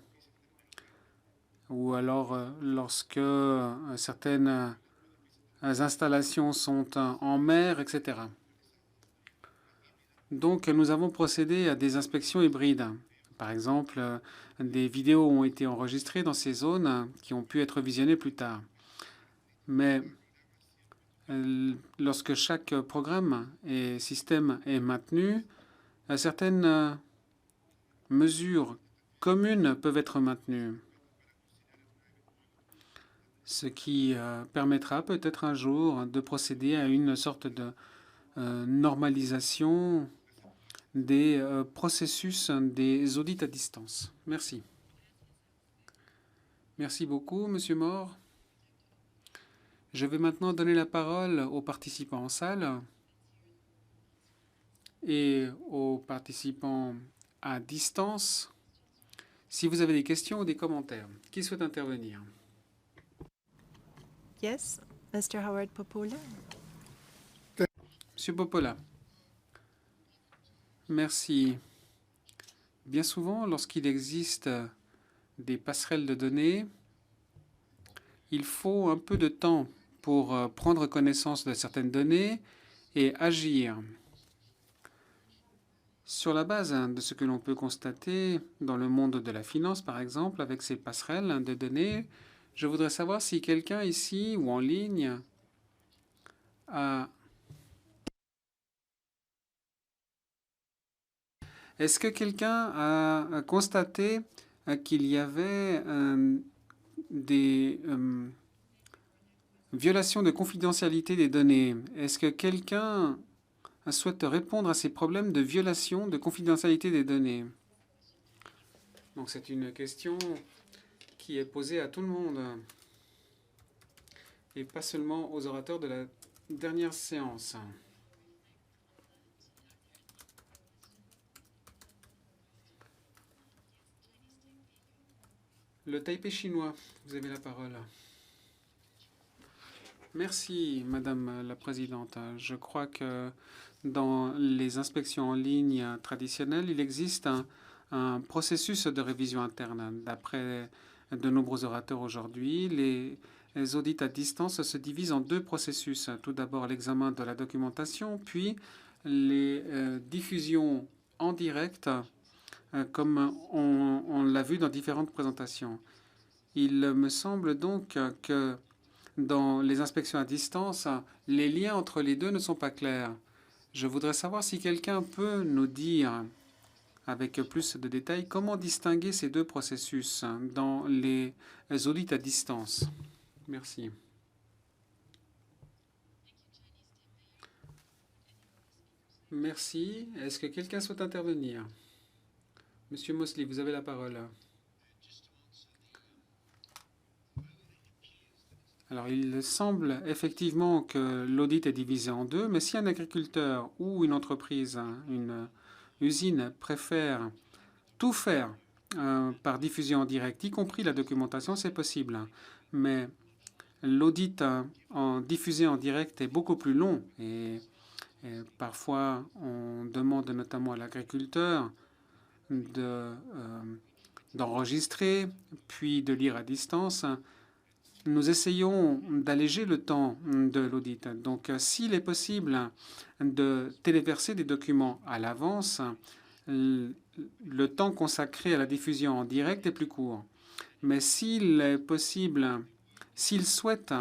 ou alors lorsque certaines installations sont en mer, etc. Donc, nous avons procédé à des inspections hybrides. Par exemple, des vidéos ont été enregistrées dans ces zones qui ont pu être visionnées plus tard. Mais lorsque chaque programme et système est maintenu, certaines mesures communes peuvent être maintenues. Ce qui permettra peut-être un jour de procéder à une sorte de normalisation des processus des audits à distance. Merci. Merci beaucoup, Monsieur Mor. Je vais maintenant donner la parole aux participants en salle et aux participants à distance. Si vous avez des questions ou des commentaires, qui souhaite intervenir? Yes, Mr. Howard Popola. Monsieur Popola. Merci. Bien souvent, lorsqu'il existe des passerelles de données, il faut un peu de temps pour prendre connaissance de certaines données et agir. Sur la base de ce que l'on peut constater dans le monde de la finance, par exemple, avec ces passerelles de données, je voudrais savoir si quelqu'un ici ou en ligne a... Est-ce que quelqu'un a constaté qu'il y avait des violations de confidentialité des données? Est-ce que quelqu'un souhaite répondre à ces problèmes de violation de confidentialité des données? Donc c'est une question qui est posée à tout le monde et pas seulement aux orateurs de la dernière séance. Le Taipei chinois, vous avez la parole. Merci, Madame la Présidente. Je crois que dans les inspections en ligne traditionnelles, il existe un processus de révision interne. D'après de nombreux orateurs aujourd'hui, les audits à distance se divisent en deux processus. Tout d'abord, l'examen de la documentation, puis les diffusions en direct, comme on l'a vu dans différentes présentations. Il me semble donc que dans les inspections à distance, les liens entre les deux ne sont pas clairs. Je voudrais savoir si quelqu'un peut nous dire avec plus de détails comment distinguer ces deux processus dans les audits à distance. Merci. Merci. Est-ce que quelqu'un souhaite intervenir? Monsieur Mosley, vous avez la parole. Alors, il semble effectivement que l'audit est divisé en deux, mais si un agriculteur ou une entreprise, une usine préfère tout faire par diffusion en direct, y compris la documentation, c'est possible. Mais l'audit en diffusé en direct est beaucoup plus long et parfois on demande notamment à l'agriculteur d'enregistrer puis de lire à distance. Nous essayons d'alléger le temps de l'audit. Donc, s'il est possible de téléverser des documents à l'avance, le temps consacré à la diffusion en direct est plus court. Mais s'il est possible, s'il souhaite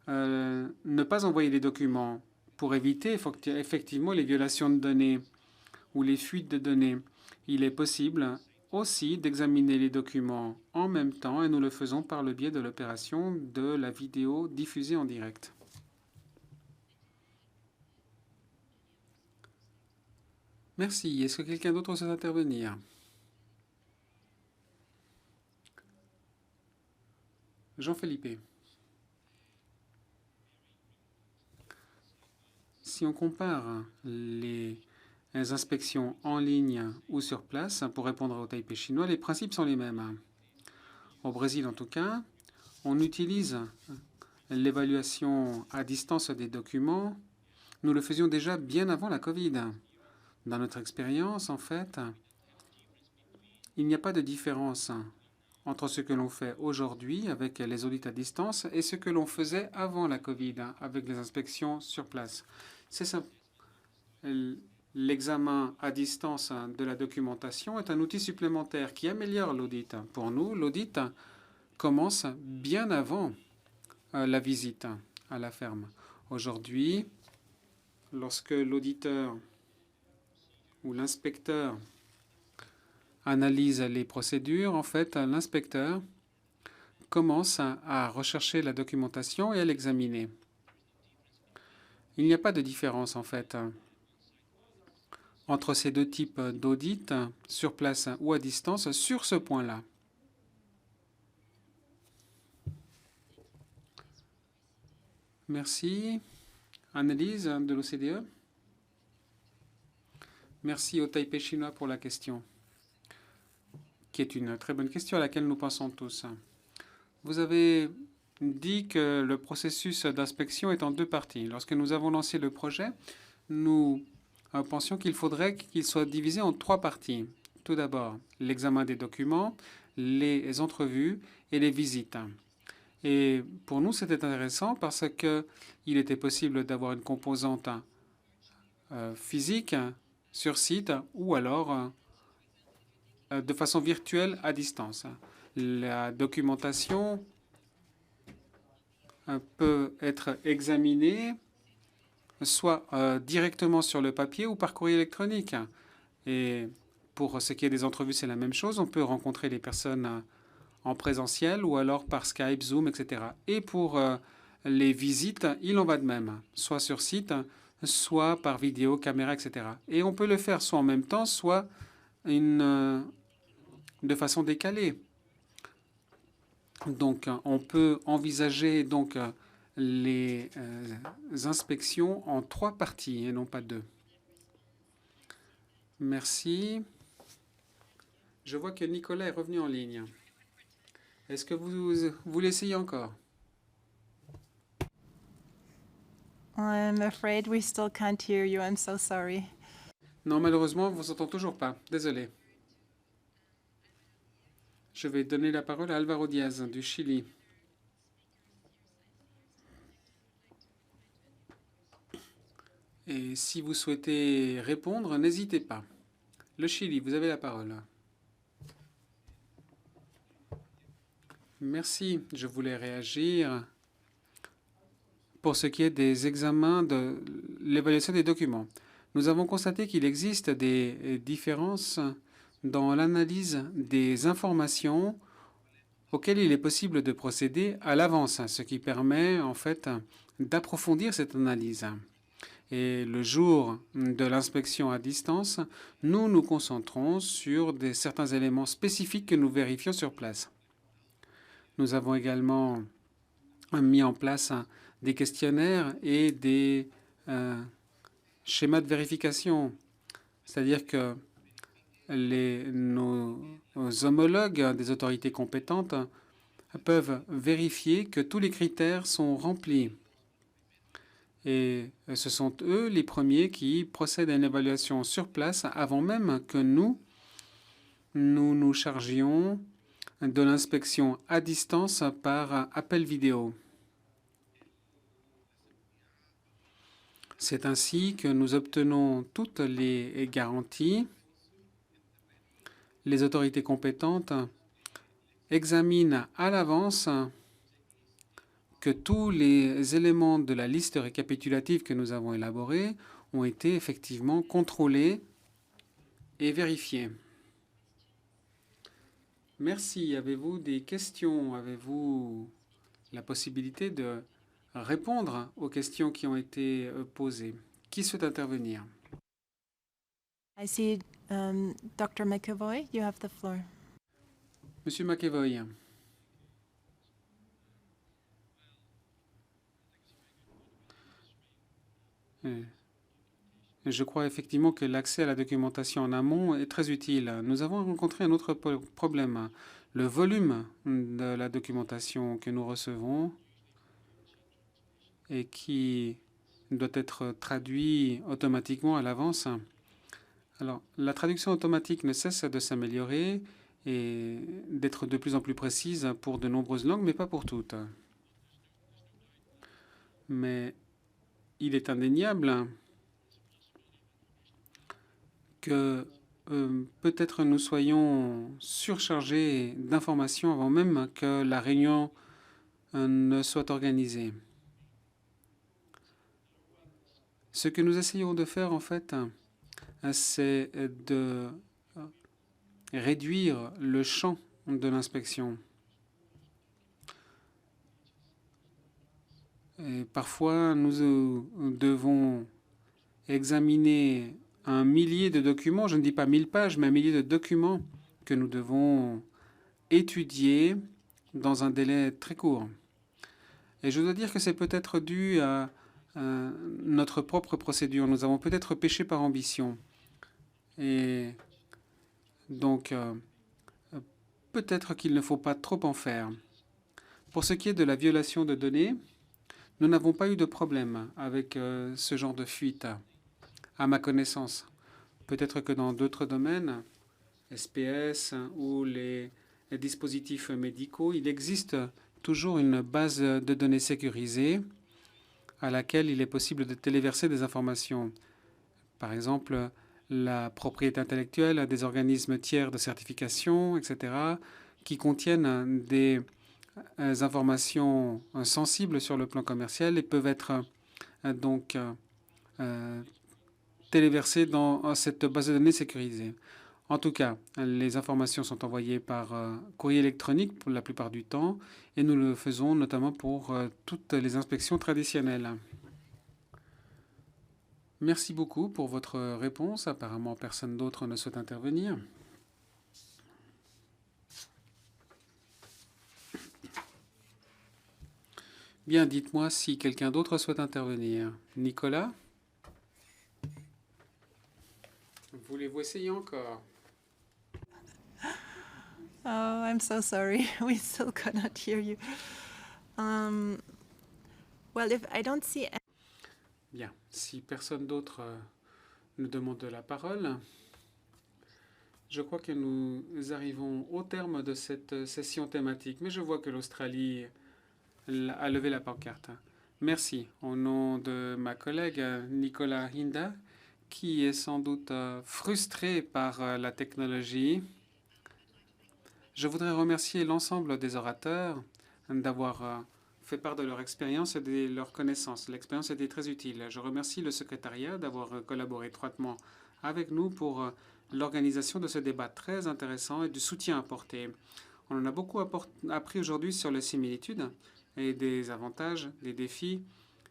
ne pas envoyer les documents pour éviter effectivement les violations de données ou les fuites de données, il est possible aussi d'examiner les documents en même temps et nous le faisons par le biais de l'opération de la vidéo diffusée en direct. Merci. Est-ce que quelqu'un d'autre souhaite intervenir? Jean-Philippe. Si on compare les inspections en ligne ou sur place, pour répondre au Taipei chinois, les principes sont les mêmes. Au Brésil, en tout cas, on utilise l'évaluation à distance des documents. Nous le faisions déjà bien avant la Covid. Dans notre expérience, en fait, il n'y a pas de différence entre ce que l'on fait aujourd'hui avec les audits à distance et ce que l'on faisait avant la Covid avec les inspections sur place. C'est simple. L'examen à distance de la documentation est un outil supplémentaire qui améliore l'audit. Pour nous, l'audit commence bien avant la visite à la ferme. Aujourd'hui, lorsque l'auditeur ou l'inspecteur analyse les procédures, en fait, l'inspecteur commence à rechercher la documentation et à l'examiner. Il n'y a pas de différence, en fait, entre ces deux types d'audits, sur place ou à distance, sur ce point-là. Merci. Analyse de l'OCDE. Merci au Taipei chinois pour la question, qui est une très bonne question à laquelle nous pensons tous. Vous avez dit que le processus d'inspection est en deux parties. Lorsque nous avons lancé le projet, nous pensions qu'il faudrait qu'il soit divisé en trois parties. Tout d'abord, l'examen des documents, les entrevues et les visites. Et pour nous, c'était intéressant parce qu'il était possible d'avoir une composante physique sur site ou alors de façon virtuelle à distance. La documentation peut être examinée soit directement sur le papier ou par courrier électronique. Et pour ce qui est des entrevues, c'est la même chose. On peut rencontrer les personnes en présentiel ou alors par Skype, Zoom, etc. Et pour les visites, il en va de même, soit sur site, soit par vidéo, caméra, etc. Et on peut le faire soit en même temps, soit de façon décalée. Donc, on peut envisager donc les inspections en trois parties et non pas deux. Merci. Je vois que Nicolas est revenu en ligne. Est-ce que vous l'essayez encore? I'm afraid we still can't hear you. I'm so sorry. Non, malheureusement, on ne vous entend toujours pas. Désolé. Je vais donner la parole à Alvaro Diaz du Chili. Et si vous souhaitez répondre, n'hésitez pas. Le Chili, vous avez la parole. Merci. Je voulais réagir pour ce qui est des examens de l'évaluation des documents. Nous avons constaté qu'il existe des différences dans l'analyse des informations auxquelles il est possible de procéder à l'avance, ce qui permet en fait d'approfondir cette analyse. Et le jour de l'inspection à distance, nous nous concentrons sur certains éléments spécifiques que nous vérifions sur place. Nous avons également mis en place des questionnaires et des schémas de vérification. C'est-à-dire que nos homologues des autorités compétentes peuvent vérifier que tous les critères sont remplis. Et ce sont eux les premiers qui procèdent à une évaluation sur place avant même que nous nous chargions de l'inspection à distance par appel vidéo. C'est ainsi que nous obtenons toutes les garanties. Les autorités compétentes examinent à l'avance que tous les éléments de la liste récapitulative que nous avons élaborée ont été effectivement contrôlés et vérifiés. Merci. Avez-vous des questions? Avez-vous la possibilité de répondre aux questions qui ont été posées? Qui souhaite intervenir? I see Dr. McAvoy, you have the floor. Monsieur McAvoy. Je crois effectivement que l'accès à la documentation en amont est très utile. Nous avons rencontré un autre problème, le volume de la documentation que nous recevons et qui doit être traduit automatiquement à l'avance. Alors, la traduction automatique ne cesse de s'améliorer et d'être de plus en plus précise pour de nombreuses langues, mais pas pour toutes. Mais il est indéniable que peut-être nous soyons surchargés d'informations avant même que la réunion ne soit organisée. Ce que nous essayons de faire, en fait, c'est de réduire le champ de l'inspection. Et parfois, nous devons examiner un millier de documents, je ne dis pas 1000 pages, mais un millier de documents que nous devons étudier dans un délai très court. Et je dois dire que c'est peut-être dû à notre propre procédure. Nous avons peut-être péché par ambition. Et donc, peut-être qu'il ne faut pas trop en faire. Pour ce qui est de la violation de données, nous n'avons pas eu de problème avec ce genre de fuite, à ma connaissance. Peut-être que dans d'autres domaines, SPS ou les dispositifs médicaux, il existe toujours une base de données sécurisée à laquelle il est possible de téléverser des informations. Par exemple, la propriété intellectuelle des organismes tiers de certification, etc., qui contiennent des informations sensibles sur le plan commercial et peuvent être donc téléversées dans cette base de données sécurisée. En tout cas, les informations sont envoyées par courrier électronique pour la plupart du temps et nous le faisons notamment pour toutes les inspections traditionnelles. Merci beaucoup pour votre réponse. Apparemment, personne d'autre ne souhaite intervenir. Bien, dites-moi si quelqu'un d'autre souhaite intervenir. Nicolas? Voulez-vous essayer encore? Oh, I'm so sorry. We still cannot hear you. Well, if I don't see... Bien, si personne d'autre nous demande la parole, je crois que nous arrivons au terme de cette session thématique. Mais je vois que l'Australie a levé la pancarte. Merci. Au nom de ma collègue Nicolas Hinda, qui est sans doute frustré par la technologie, je voudrais remercier l'ensemble des orateurs d'avoir fait part de leur expérience et de leurs connaissances. L'expérience était très utile. Je remercie le secrétariat d'avoir collaboré étroitement avec nous pour l'organisation de ce débat très intéressant et du soutien apporté. On en a beaucoup appris aujourd'hui sur les similitudes et des avantages, des défis,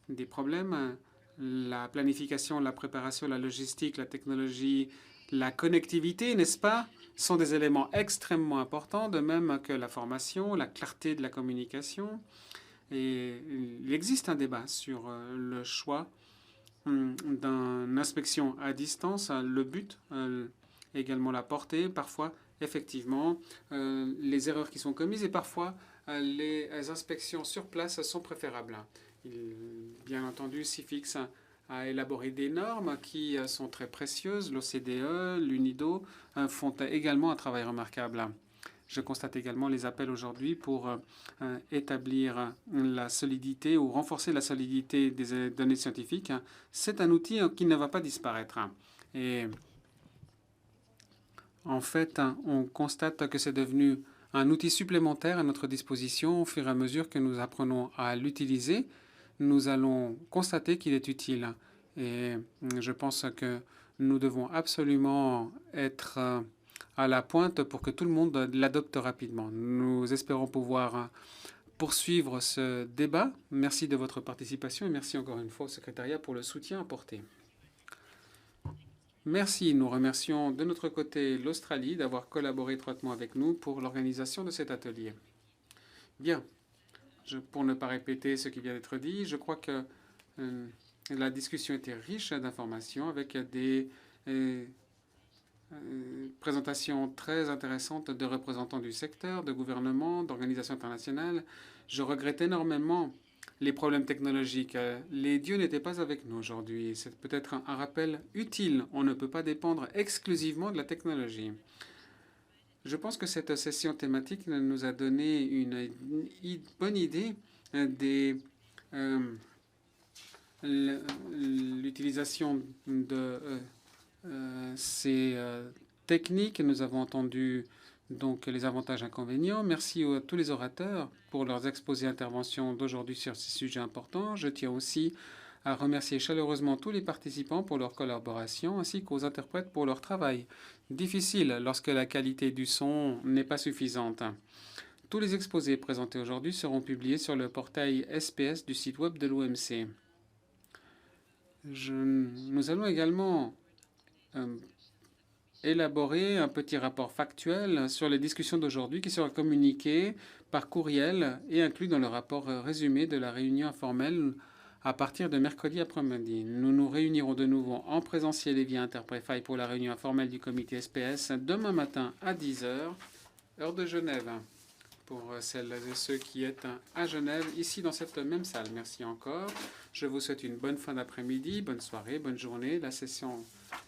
des problèmes, la planification, la préparation, la logistique, la technologie, la connectivité, n'est-ce pas, sont des éléments extrêmement importants, de même que la formation, la clarté de la communication. Et il existe un débat sur le choix d'une inspection à distance, le but, également la portée, parfois, effectivement, les erreurs qui sont commises et parfois les inspections sur place sont préférables. Bien entendu, CIFIX a élaboré des normes qui sont très précieuses. L'OCDE, l'UNIDO font également un travail remarquable. Je constate également les appels aujourd'hui pour établir la solidité ou renforcer la solidité des données scientifiques. C'est un outil qui ne va pas disparaître. Et en fait, on constate que c'est devenu un outil supplémentaire à notre disposition au fur et à mesure que nous apprenons à l'utiliser. Nous allons constater qu'il est utile. Et je pense que nous devons absolument être à la pointe pour que tout le monde l'adopte rapidement. Nous espérons pouvoir poursuivre ce débat. Merci de votre participation et merci encore une fois au secrétariat pour le soutien apporté. Merci. Nous remercions de notre côté l'Australie d'avoir collaboré étroitement avec nous pour l'organisation de cet atelier. Bien. Pour ne pas répéter ce qui vient d'être dit, je crois que la discussion était riche d'informations avec des présentations très intéressantes de représentants du secteur, de gouvernements, d'organisations internationales. Je regrette énormément les problèmes technologiques. Les dieux n'étaient pas avec nous aujourd'hui. C'est peut-être un rappel utile. On ne peut pas dépendre exclusivement de la technologie. Je pense que cette session thématique nous a donné une bonne idée de l'utilisation de ces techniques. Nous avons entendu donc les avantages et inconvénients. Merci à tous les orateurs pour leurs exposés et interventions d'aujourd'hui sur ces sujets importants. Je tiens aussi à remercier chaleureusement tous les participants pour leur collaboration ainsi qu'aux interprètes pour leur travail difficile lorsque la qualité du son n'est pas suffisante. Tous les exposés présentés aujourd'hui seront publiés sur le portail SPS du site web de l'OMC. Nous allons également élaborer un petit rapport factuel sur les discussions d'aujourd'hui qui sera communiqué par courriel et inclus dans le rapport résumé de la réunion informelle à partir de mercredi après-midi. Nous nous réunirons de nouveau en présentiel et via Interprefy pour la réunion informelle du comité SPS demain matin à 10 h, heure de Genève, pour celles et ceux qui êtes à Genève, ici dans cette même salle. Merci encore. Je vous souhaite une bonne fin d'après-midi, bonne soirée, bonne journée.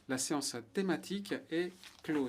La séance thématique est close.